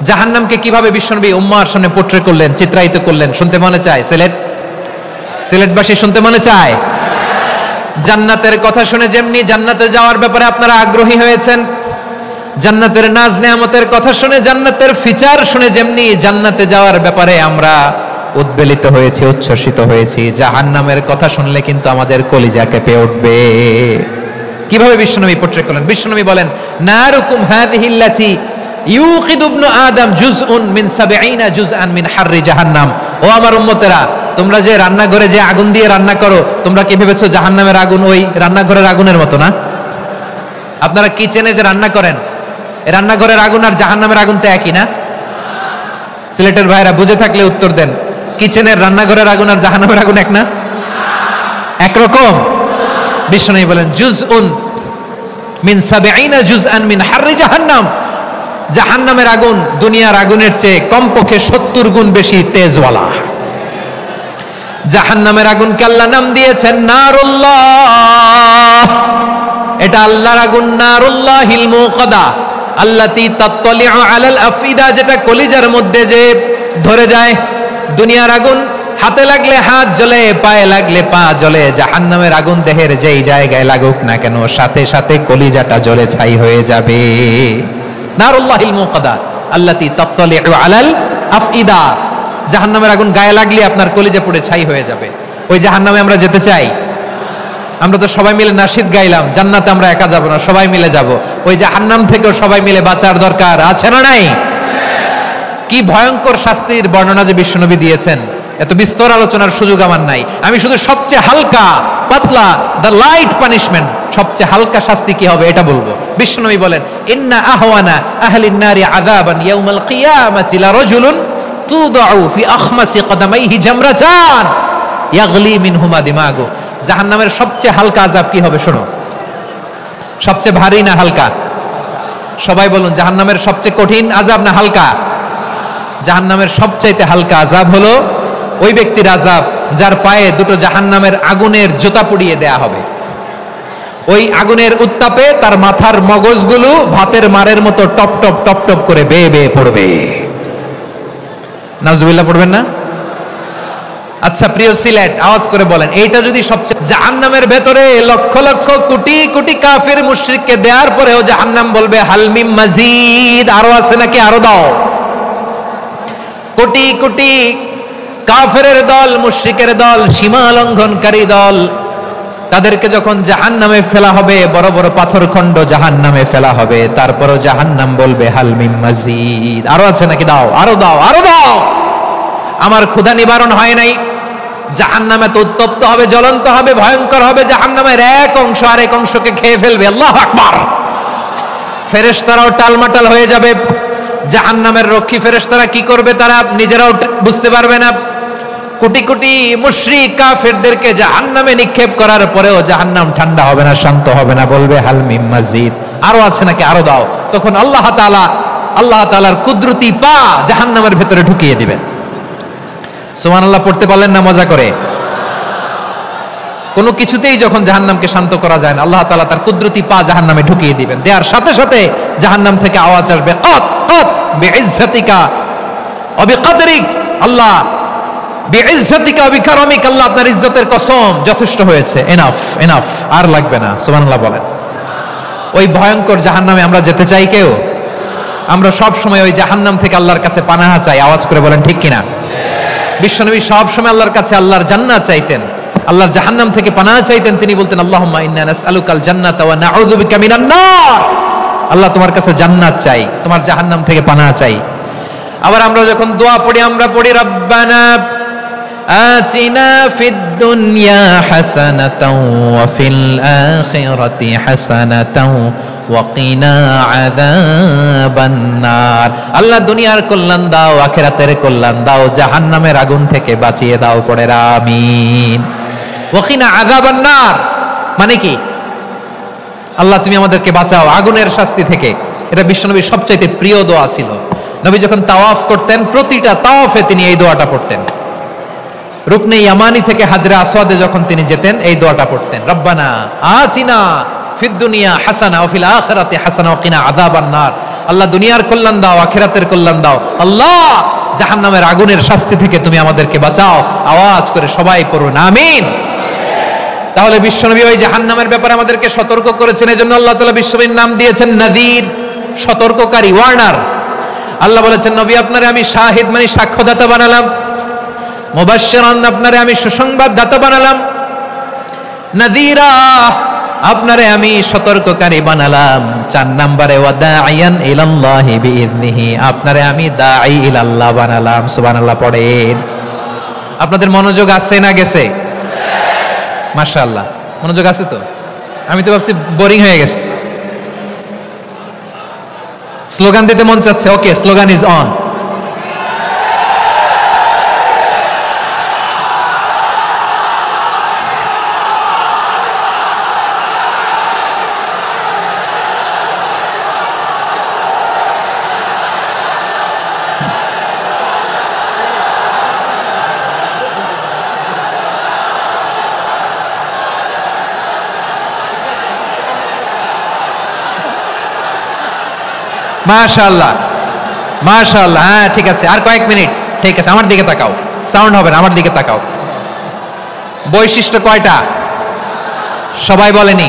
জাহান্নামকে কিভাবে বিশ্বনবী উম্মাহর সামনে পোট্রে করলেন, চিত্রায়িত করলেন, শুনতে মনে চায়? সিলেটবাসী শুনতে মনে চায়? জান্নাতের কথা শুনে যেমনি জান্নাতে যাওয়ার ব্যাপারে আপনারা আগ্রহী হয়েছেন, জান্নাতের নাজ নেয়ামতের কথা শুনে, জান্নাতের ফিচার শুনে যেমনি জান্নাতে যাওয়ার ব্যাপারে আমরা উদ্বেলিত হয়েছি, উচ্ছ্বসিত হয়েছি, জাহান্নামের কথা শুনলে কিন্তু আমাদের কলিজা কেঁপে উঠবে। কিভাবে বিশ্বনবী পোট্রে করলেন? বিশ্বনবী বলেন, নারুকুম হাযিহিল্লাতী ইউকিদু ইবনু আদম জুজউন মিন ৭০ জুজআন মিন হাররি জাহান্নাম। ও আমার উম্মতেরা, তোমরা যে রান্নাঘরে যে আগুন দিয়ে রান্না করো, তোমরা কি ভেবেছো জাহান্নামের আগুন ওই রান্নাঘরের আগুনের মতো না? আপনারা কিচেনে যে রান্না করেন, এই রান্নাঘরের আগুন আর জাহান্নামের আগুন তো একই না? সিলেটের ভাইরা বুঝে থাকলে উত্তর দেন, কিচেনের রান্নাঘরের আগুন আর জাহান্নামের আগুন এক না? একরকম? বিশ্বনবী বলেন, জুজউন মিন ৭০ জুজআন মিন হাররি জাহান্নাম। জাহান্নামের আগুন দুনিয়ার আগুনের চেয়ে কমপক্ষে ৭০ গুণ বেশি তেজওয়ালা। জাহান্নামের আগুনকে আল্লাহ নাম দিয়েছেন নারুল্লাহ। এটা আল্লাহর আগুন, নারুল্লাহিল মুকাদা আল্লাতী তাত্তালিউ আলাল আফইদা, যেটা কলিজার মধ্যে যে ধরে যায়। দুনিয়ার আগুন হাতে লাগলে হাত জ্বলে, পায়ে লাগলে পা জ্বলে, জাহান্নামের আগুন দেহের যেই জায়গায় লাগুক না কেন, সাথে সাথে কলিজাটা জ্বলে ছাই হয়ে যাবে। নারুল্লাহিল মুকাদা আল্লাতী তাত্তালিউ আলাল আফইদা, জাহান্নামের আগুন গায়ে লাগলে আপনার কলিজা পুড়ে ছাই হয়ে যাবে। ওই জাহান্নামে আমরা যেতে চাই? আমরা তো সবাই মিলে নাশিদ গাইলাম, জান্নাতে আমরা একা যাব না, সবাই মিলে যাব। ওই জাহান্নাম থেকেও সবাই মিলে বাঁচার দরকার আছে না নাই? কি ভয়ঙ্কর শাস্তির বর্ণনা যে বিশ্বনবী দিয়েছেন, এত বিস্তর আলোচনার সুযোগ আমার নাই। আমি শুধু সবচেয়ে হালকা পাতলা, দ্য লাইট পানিশমেন্ট, সবচেয়ে হালকা শাস্তি কি হবে এটা বলবো। বিশ্বনবী বলেন, ইন্না আহওয়ানা আহলিন নারি আযাবান ইয়াউমাল কিয়ামাতি লারাজুলুন তুদাউ ফি আখমাসি কদামাইহি জামরাতান ইয়াগলি মিনহুমা দিমাগু। জাহান্নামের সবচেয়ে হালকা আযাব কি হবে শোনো? সবচেয়ে ভারী না হালকা? সবাই বলুন, জাহান্নামের সবচেয়ে কঠিন আযাব না হালকা? জাহান্নামের সবচাইতে হালকা আযাব হলো ওই ব্যক্তির আযাব যার পায়ে দুটো জাহান্নামের আগুনের জুতা পুড়িয়ে দেয়া হবে। ওই আগুনের উত্তাপে তার মাথার মগজগুলো ভাতের মারের মতো টপ টপ টপ টপ করে বেয়ে বেয়ে পড়বে। নাউজুবিল্লাহ পড়বেন না? আচ্ছা প্রিয় সিলেট, আওয়াজ করে বলেন, এইটা যদি সবচেয়ে, জাহান্নামের ভেতরে লক্ষ লক্ষ কোটি কোটি কাফির মুশরিককে দেওয়ার পরেও জাহান্নাম বলবে হালমিম মাজিদ, আরো আছে নাকি, আরো দাও। কোটি কোটি কাফেরের দল, মুশরিকের দল, সীমা লঙ্ঘনকারী দল, তাদেরকে যখন জাহান্নামে ফেলা হবে, বড় বড় পাথরখণ্ড জাহান্নামে ফেলা হবে, তারপরও জাহান্নাম বলবে হালমিম মাজিদ, আরো আছে নাকি, দাও, আরো দাও, আরো দাও। আমার ক্ষুধা নিবারণ হয় নাই। জাহান্নামে তো উত্তপ্ত হবে, জ্বলন্ত হবে, ভয়ঙ্কর হবে। জাহান্নামের এক অংশ আরেক অংশকে খেয়ে ফেলবে। আল্লাহু আকবার। ফেরেশতারাও টালমাটাল হয়ে যাবে। জাহান্নামের রক্ষী ফেরেশতারা কি করবে তারা নিজেরাও বুঝতে পারবে না। কোটি কোটি মুশরিক কাফেরদেরকে জাহান্নামে নিক্ষেপ করার পরেও জাহান্নাম ঠান্ডা হবে না, শান্ত হবে না, বলবে হাল মিম মাজিদ, আরো আছে নাকি, আরো দাও। তখন আল্লাহ তাআলার কুদরতি পা জাহান্নামের ভেতরে ঢুকিয়ে দিবেন। সুবহানাল্লাহ পড়তে পারলেন না মজা করে? কোনো কিছুতেই যখন জাহান্নামকে শান্ত করা যায় না, আল্লাহ তাআলা তার কুদরতি পা জাহান্নামে ঢুকিয়ে দিবেন। দেওয়ার সাথে সাথে জাহান্নাম থেকে আওয়াজ আসবে, কত কত বিইজ্জাতিকা ওয়া বিকদরিক, আল্লাহ বিইজ্জাতিকা ওয়া বিকারমিক, আল্লাহ আপনার ইজ্জতের কসম, যথেষ্ট হয়েছে, এনাফ এনাফ, আর লাগবে না। সুবহানাল্লাহ বলেন। ওই ভয়ঙ্কর জাহান্নামে আমরা যেতে চাই কেউ? আমরা সব সময় ওই জাহান্নাম থেকে আল্লাহর কাছে পানাহা চাই। আওয়াজ করে বলেন ঠিক কিনা? বিশ্বনবী সব সময় আল্লাহর কাছে আল্লাহর জান্নাত চাইতেন, আল্লাহর জাহান্নাম থেকে পানাহা চাইতেন। তিনি বলতেন, আল্লাহুম্মা ইন্না নাসআলুকাল জান্নাতা ওয়া নাউযু বিকা মিনান নার, আল্লাহ তোমার কাছে জান্নাত চাই, তোমার জাহান্নাম থেকে পানাহা চাই। আবার আমরা যখন দোয়া পড়ি, আমরা পড়ি রব্বানা আতিনা ফিদ দুনিয়া হাসানাতাও ওয়া ফিল আখিরাতি হাসানাতাও ওয়া কিনা আযাবান নার, আল্লাহ দুনিয়ার কল্যাণ দাও, আখিরাতের কল্যাণ দাও, জাহান্নামের আগুন থেকে বাঁচিয়ে দাও, পড়ে আমিন। ওয়া কিনা আযাবান নার মানে কি? আল্লাহ তুমি আমাদেরকে বাঁচাও আগুনের শাস্তি থেকে। এটা বিশ্বনবীর সবচাইতে প্রিয় দোয়া ছিল। নবী যখন তাওয়াফ করতেন, প্রতিটা তাওয়াফে তিনি এই দোয়াটা পড়তেন। রুকনে ইয়ামানি থেকে হাজরে আসওয়াদে যখন তিনি যেতেন, এই দোয়াটা পড়তেন, রব্বানা আতিনা ফিদ দুনিয়া হাসানা ওয়া ফিল আখিরাতি হাসানা ওয়া কিনা আযাবান নার, আল্লাহ দুনিয়ার কল্যাণ দাও, আখিরাতের কল্যাণ দাও, আল্লাহ জাহান্নামের আগুনের শাস্তি থেকে তুমি আমাদেরকে বাঁচাও। আওয়াজ করে সবাই পড়ুন আমিন। তাহলে বিশ্বনবী ওই জাহান্নামের ব্যাপারে আমাদেরকে সতর্ক করেছেন। এজন্য আল্লাহ তাআলা বিশ্বনবীর নাম দিয়েছেন নাযীর, সতর্ককারী, ওয়ার্নার। আল্লাহ বলেছেন, নবী আপনারে আমি শাহিদ মানে সাক্ষ্যদাতা বানালাম, মুবাশশিরান আপনারে আমি সুসংবাদ দাতা বানালাম, নাযীরা আপনারে আমি সতর্ককারী বানালাম। 4 নম্বরে ওয়া দাঈয়ান ইলাল্লাহি বিইذনিহি, আপনারে আমি দাঈ ইলাল্লাহ বানালাম। সুবহানাল্লাহ পড়েন। আপনাদের মনোযোগ আছে না গেছে? মাশাআল্লাহ মনোযোগ আছে তো? আমি তো ভাবছি বোরিং হয়ে গেছে। স্লোগান দিতে মন চাচ্ছে। ওকে, স্লোগান ইজ অন। মাশাআল্লাহ মাশাআল্লাহ, হ্যাঁ ঠিক আছে, আর কয়েক মিনিট। ঠিক আছে, আমার দিকে তাকাও, সাউন্ড হবে না, আমার দিকে তাকাও। বৈশিষ্ট্য কয়টা সবাই বলেনি?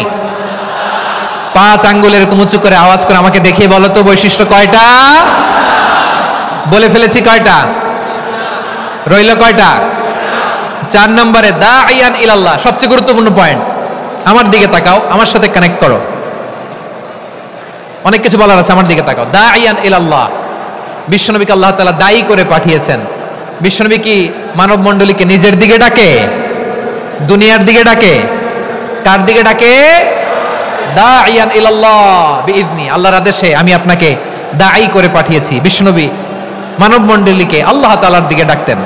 5 আঙ্গুল এরকম উঁচু করে আওয়াজ করে আমাকে দেখিয়ে বলো তো বৈশিষ্ট্য কয়টা? বলে ফেলেছি কয়টা? রইল কয়টা? 4 নম্বরে দাঈয়ান ইলাল্লাহ, সবচেয়ে গুরুত্বপূর্ণ পয়েন্ট। আমার দিকে তাকাও, আমার সাথে কানেক্ট করো, অনেক কিছু বলার আছে, আমার দিকে তাকাও। দাঈয়ান ইলাল্লাহ, বিশ্বনবীকে আল্লাহ তাআলা দায়ী করে পাঠিয়েছেন। বিশ্বনবী কি মানব মণ্ডলীকে নিজের দিকে ডাকে? দুনিয়ার দিকে ডাকে? কার দিকে ডাকে? দাঈয়ান ইলাল্লাহ বিইذনি, আল্লাহর আদেশে আমি আপনাকে দায়ী করে পাঠিয়েছি। বিশ্বনবী মানব মণ্ডলীকে আল্লাহ তাআলার দিকে ডাকতেন।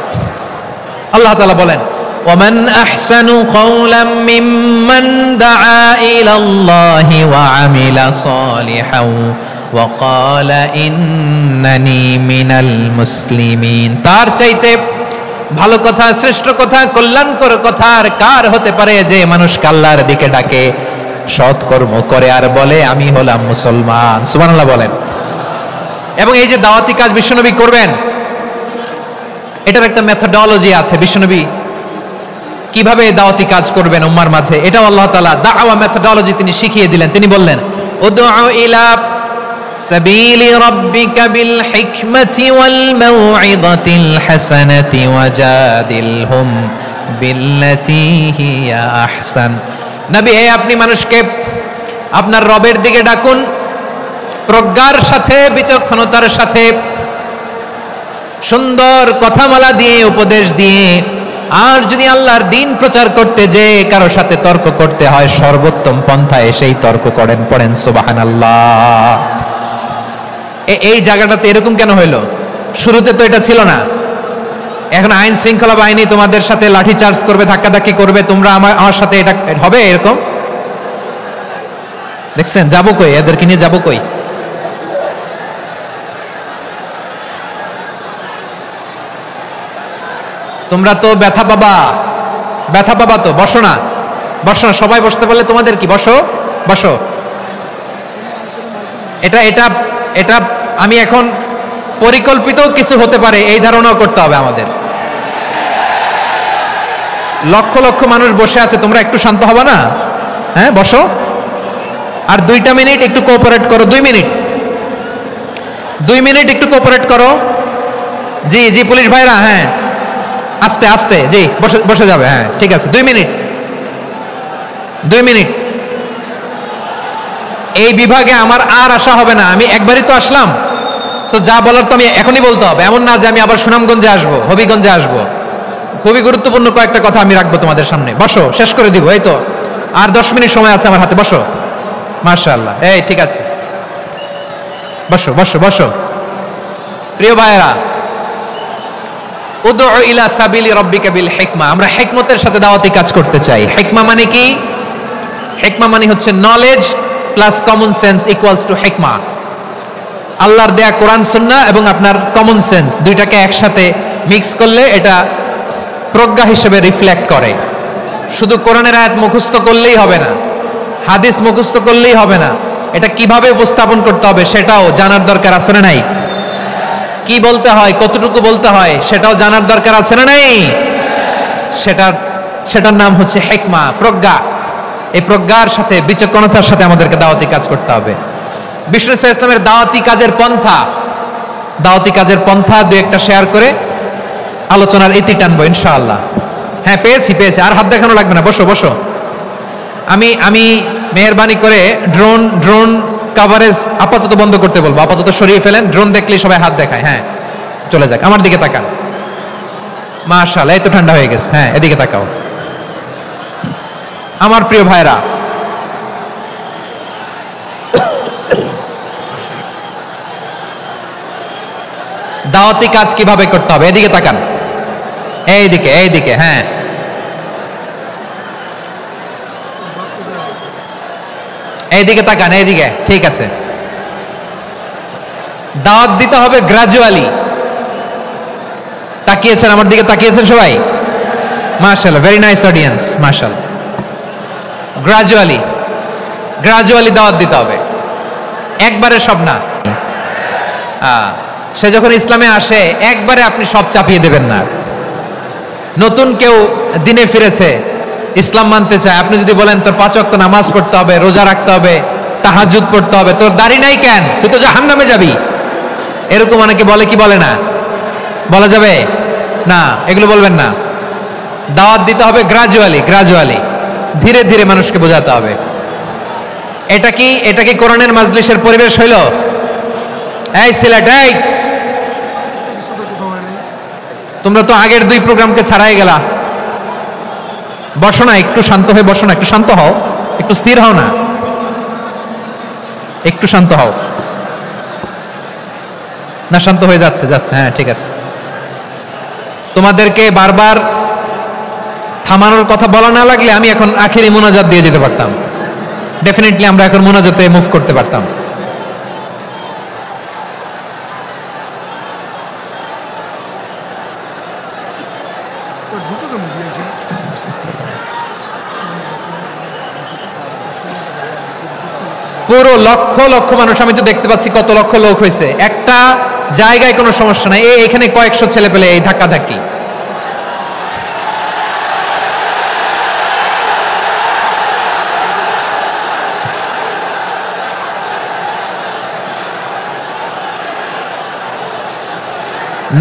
আল্লাহ তাআলা বলেন, ومن أحسن قولا ممن دعا إلى الله وعمل صالحا وقال إنني من المسلمين, তার চাইতে ভালো কথা, শ্রেষ্ঠ কথা, কল্যাণকর কথা আর কার হতে পারে যে মানুষকে আল্লাহর দিকে ডাকে, সৎকর্ম করে আর বলে আমি হলাম মুসলমান। সুবহানাল্লাহ বলেন। এবং এই যে দাওয়াতি কাজ বিশ্বনবী করবেন, এটার একটা মেথডোলজি আছে। বিশ্বনবী কিভাবে দাওয়াতি কাজ করবেন উম্মার মাঝে, এটাও আল্লাহ তাআলা দাওয়া মেথডোলজি তিনি শিখিয়ে দিলেন। তিনি বললেন, উদউ ইলা সাবিলি রাব্বিকা বিল হিকমাতি ওয়াল মাউইযাতিল হাসানাতি ওয়াজাদিলহুম বিল্লাতী হিয়া আহসান। নবী হে, আপনি মানুষকে আপনার রবের দিকে ডাকুন প্রজ্ঞার সাথে, বিচক্ষণতার সাথে, সুন্দর কথামালা দিয়ে, উপদেশ দিয়ে। আর যদি আল্লাহর দ্বীন প্রচার করতে যে কারো সাথে তর্ক করতে হয়, সর্বোত্তম পন্থায় সেই তর্ক করেন। পড়েন সুবহানাল্লাহ। এই জায়গাটাতে এরকম কেন হইল? শুরুতে তো এটা ছিল না। এখন আইন শৃঙ্খলা বাহিনী তোমাদের সাথে লাঠি চার্জ করবে, ধাক্কাধাক্কি করবে, তোমরা আমার সাথে এটা হবে এরকম? দেখছেন যাবো কই, এদেরকে নিয়ে যাবো কই? তোমরা তো ব্যথা পাবা, ব্যথা পাবা তো। বসো না, বসো না, সবাই বসতে পারলে তোমাদের কি, বসো বসো। এটা এটা এটা আমি এখন পরিকল্পিত কিছু হতে পারে এই ধারণাও করতে হবে আমাদের। লক্ষ লক্ষ মানুষ বসে আছে, তোমরা একটু শান্ত হবে না? হ্যাঁ বসো, আর 2টা মিনিট একটু কোঅপারেট করো। 2 মিনিট, 2 মিনিট একটু কোঅপারেট করো। জি জি পুলিশ ভাইরা, হ্যাঁ আস্তে আস্তে, জি বসে বসে যাবে, হ্যাঁ ঠিক আছে। 2 মিনিট, 2 মিনিট। এই বিভাগে আমার আর আসা হবে না, আমি একবারই তো আসলাম, সো যা বলার তো আমি এখনই বলতে হবে। এমন না যে আমি আবার সুনামগঞ্জে আসবো, হবিগঞ্জে আসবো। খুবই গুরুত্বপূর্ণ কয়েকটা কথা আমি রাখবো তোমাদের সামনে। বসো, শেষ করে দিব, এই তো আর 10 মিনিট সময় আছে আমার হাতে। বসো, মাশাআল্লাহ, এই ঠিক আছে, বসো বসো বসো। প্রিয় ভাইয়েরা, উদউ ইলা সাবিলি রাব্বিকা বিল হিকমা, আমরা হিকমতের সাথে দাওয়াতি কাজ করতে চাই। হিকমা মানে কি? হিকমা মানে হচ্ছে knowledge plus common sense equals to হিকমা। আল্লাহর দেয়া কোরআন সুন্নাহ এবং আপনার কমন সেন্স দুইটাকে একসাথে মিক্স করলে এটা প্রজ্ঞা হিসেবে রিফ্লেক্ট করে। শুধু কোরআনের আয়াত মুখস্থ করলেই হবে না, হাদিস মুখস্থ করলেই হবে না, এটা কিভাবে উপস্থাপন করতে হবে সেটাও জানার দরকার আছে না নাই? কি বলতে হয়, কতটুকু বলতে হয় সেটাও জানার দরকার আছে না নাই? সেটার নাম হচ্ছে হিকমা, প্রজ্ঞা। এই প্রজ্ঞার সাথে, বিচক্ষণতার সাথে আমাদেরকে দাওয়াতি কাজ করতে হবে। বিষ্ণু ইসলামের দাওয়াতি কাজের পন্থা দু একটা শেয়ার করে আলোচনার ইতি টানবো ইনশাআল্লাহ। হ্যাঁ পেয়েছি, আর হাত দেখানো লাগবে না, বসো বসো। আমি মেহেরবানি করে ড্রোন কভারেজ আপাতত বন্ধ করতে বলবো, আপাতত সরিয়ে ফেলেন। ড্রোন দেখলেই সবাই হাত দেখায়, হ্যাঁ চলে যাক। আমার দিকে তাকান, মাশাআল্লাহ, এই তো ঠান্ডা হয়ে গেছে। হ্যাঁ এদিকে তাকাও। আমার প্রিয় ভাইরা, দাওয়াতি কাজ কিভাবে করতে হবে, এদিকে তাকান, এইদিকে, হ্যাঁ এইদিকে তাকান, এইদিকে, ঠিক আছে। দাওয়াত দিতে হবে গ্রাজুয়ালি। তাকিয়েছেন আমার দিকে, তাকিয়েছেন সবাই, মাশাআল্লাহ, ভেরি নাইস অডিয়েন্স, মাশাআল্লাহ। গ্রাজুয়ালি দাওয়াত দিতে হবে, একবারে সব না। সে যখন ইসলামে আসে একবারে আপনি সব চাপিয়ে দেবেন না। নতুন কেউ দিনে ফিরেছে, ইসলাম মানতে চায়, আপনি যদি বলেন তোর 5 ওয়াক্ত নামাজ পড়তে হবে, রোজা রাখতে হবে, তাহাজ্জুদ পড়তে হবে, তোর দাড়ি নাই কেন, তুই তো জাহান্নামে যাবি, এরকম অনেকে বলে কি বলে না? বলা যাবে না, এগুলো বলবেন না। দাওয়াত দিতে হবে গ্রাজুয়ালি, ধীরে ধীরে মানুষকে বোঝাতে হবে। এটা কি কোরআনের মাজলিসের পরিবেশ হইল? এই সিলেট, এই তোমরা তো আগের 2 প্রোগ্রামকে ছাড়াই গেলা। বসো না, একটু শান্ত হয়ে বসো না, একটু শান্ত হও, একটু স্থির হও না, একটু শান্ত হও না। শান্ত হয়ে যাচ্ছে, হ্যাঁ ঠিক আছে। তোমাদেরকে বারবার থামানোর কথা বলা না লাগলে আমি এখন আখেরি মোনাজাত দিয়ে যেতে পারতাম। ডেফিনেটলি আমরা এখন মোনাজাতে মুভ করতে পারতাম। পুরো লক্ষ লক্ষ মানুষ, আমি তো দেখতে পাচ্ছি কত লক্ষ লোক হয়েছে। একটা জায়গায় কোনো সমস্যা নাই, এখানে কয়েকশো ছেলে পেলে এই ধাক্কাধাক্কি।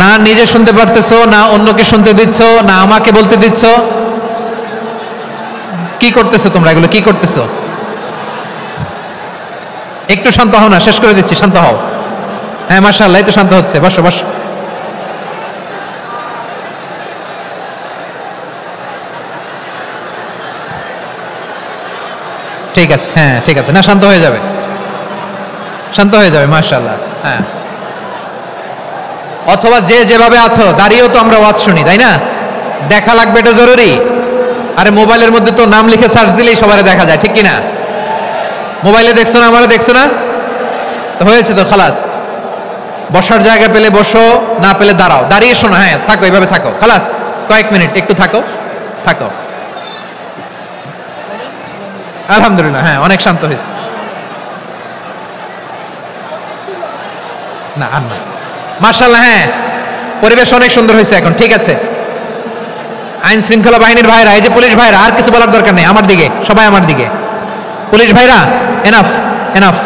না নিজে শুনতে পারতেছো, না অন্যকে শুনতে দিচ্ছ, না আমাকে বলতে দিচ্ছ। কি করতেছো তোমরা, এগুলো কি করতেছো? একটু শান্ত হও না, শেষ করে দিচ্ছি, শান্ত হও। হ্যাঁ মাশাআল্লাহ, এই তো শান্ত হচ্ছে, বসো বসো। ঠিক আছে, হ্যাঁ ঠিক আছে, না শান্ত হয়ে যাবে, মাশাআল্লাহ। হ্যাঁ অথবা যে যেভাবে আছো দাঁড়িয়েও তো আমরা ওয়াজ শুনি, তাই না? দেখা লাগবে, এটা জরুরি। আরে মোবাইলের মধ্যে তো নাম লিখে সার্চ দিলেই সবারে দেখা যায়, ঠিক কিনা? মোবাইলে দেখছো না, আমারও দেখছো না, তো হয়েছে তো, খালাস। বসার জায়গা পেলে বসো, না পেলে দাঁড়াও, দাঁড়িয়ে শোনো, হ্যাঁ থাকো, এইভাবে থাকো, খালাস। কয়েক মিনিট একটু থাকো, থাকো। আলহামদুলিল্লাহ, হ্যাঁ অনেক শান্ত হয়েছে। না আর না, মাশাআল্লাহ, হ্যাঁ পরিবেশ অনেক সুন্দর হয়েছে এখন, ঠিক আছে। আইন শৃঙ্খলা বাহিনীর ভাইরা, এই যে পুলিশ ভাইরা, আর কিছু বলার দরকার নেই, আমার দিকে সবাই, আমার দিকে। পুলিশ ভাইরা, এনাফ এনাফ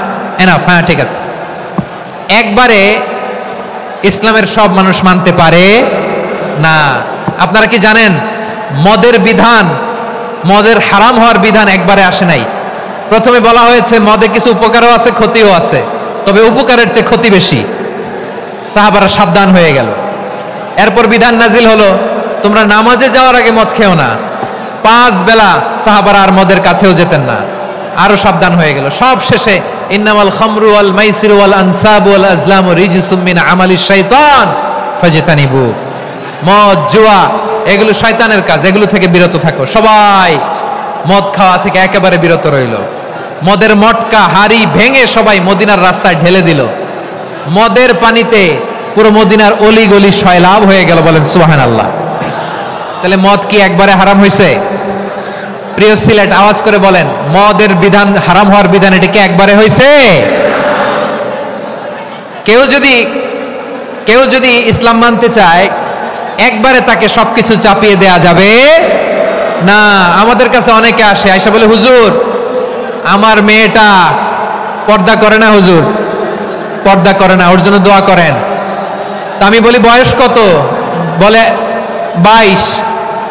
এনাফ, হ্যাঁ ঠিক আছে। একবারে ইসলামের সব মানুষ মানতে পারে না। আপনারা কি জানেন মদের বিধান, মদের হারাম হওয়ার বিধান একবারে আসে নাই। প্রথমে বলা হয়েছে মদে কিছু উপকারও আছে, ক্ষতিও আছে, তবে উপকারের চেয়ে ক্ষতি বেশি। সাহাবারা সাবধান হয়ে গেল। এরপর বিধান নাজিল হলো, তোমরা নামাজে যাওয়ার আগে মদ খেও না। 5 বেলা সাহাবারা আর মদের কাছেও যেতেন না, আরো সাবধান হয়ে গেল। সব শেষে ইন্নামাল খামরু ওয়াল মাইসিরু ওয়াল আনসাবু ওয়াল আজলামু রিজসুম মিন আমালিশ শাইতান ফাজতানিবু। মদ, জুয়া এগুলো শয়তানের কাজ, এগুলো থেকে বিরত থাকো। সবাই মদ খাওয়া থেকে একেবারে বিরত রইল। মদের মটকা হাড়ি ভেঙে সবাই মদিনার রাস্তায় ঢেলে দিল। মদের পানিতে পুরো মদিনার অলি গলি সয়লাভ হয়ে গেল, বলেন সুবহানাল্লাহ। তাহলে মদ কি একবারে হারাম হয়েছে? প্রিয় সিলেট, আওয়াজ করে বলেন, মদের বিধান, হারাম হওয়ার বিধান এটা কি একবারে হয়েছে? কেউ যদি ইসলাম মানতে চায়, একবারে তাকে সবকিছু চাপিয়ে দেয়া যাবে না। আমাদের কাছে অনেকে আসে, আয়সা বলে, হুজুর আমার মেয়েটা পর্দা করে না, হুজুর পর্দা করে না, ওর জন্য দোয়া করেন। তা আমি বলি বয়স কত? বলে 22।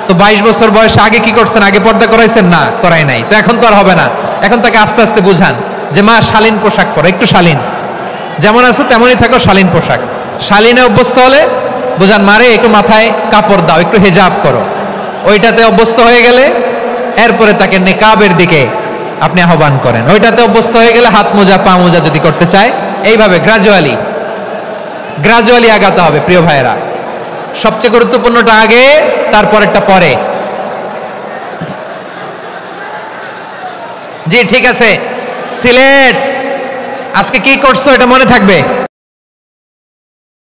তো 22 বছর বয়সে আগে কি করছেন? আগে পর্দা করাইছেন? না, করাই নাই। তো এখন তো আর হবে না। এখন তাকে আস্তে আস্তে বুঝান যে মা শালীন পোশাক পরো, একটু শালীন, যেমন আছো তেমনই থাকো, শালীন পোশাক। শালীনে অভ্যস্ত হলে বুঝান, মারে একটু মাথায় কাপড় দাও, একটু হেজাব করো। ওইটাতে অভ্যস্ত হয়ে গেলে এরপরে তাকে নেকাবের দিকে আপনি আহ্বান করেন। ওইটাতে অভ্যস্ত হয়ে গেলে হাত মোজা, পা মোজা যদি করতে চায়, এইভাবে গ্রাজুয়ালি আগাতে হবে। প্রিয় ভাইয়েরা, সবচেয়ে গুরুত্বপূর্ণটা আগে, তারপরেরটা পরে। জি ঠিক আছে। সিলেট আজকে কি করছো এটা মনে থাকবে।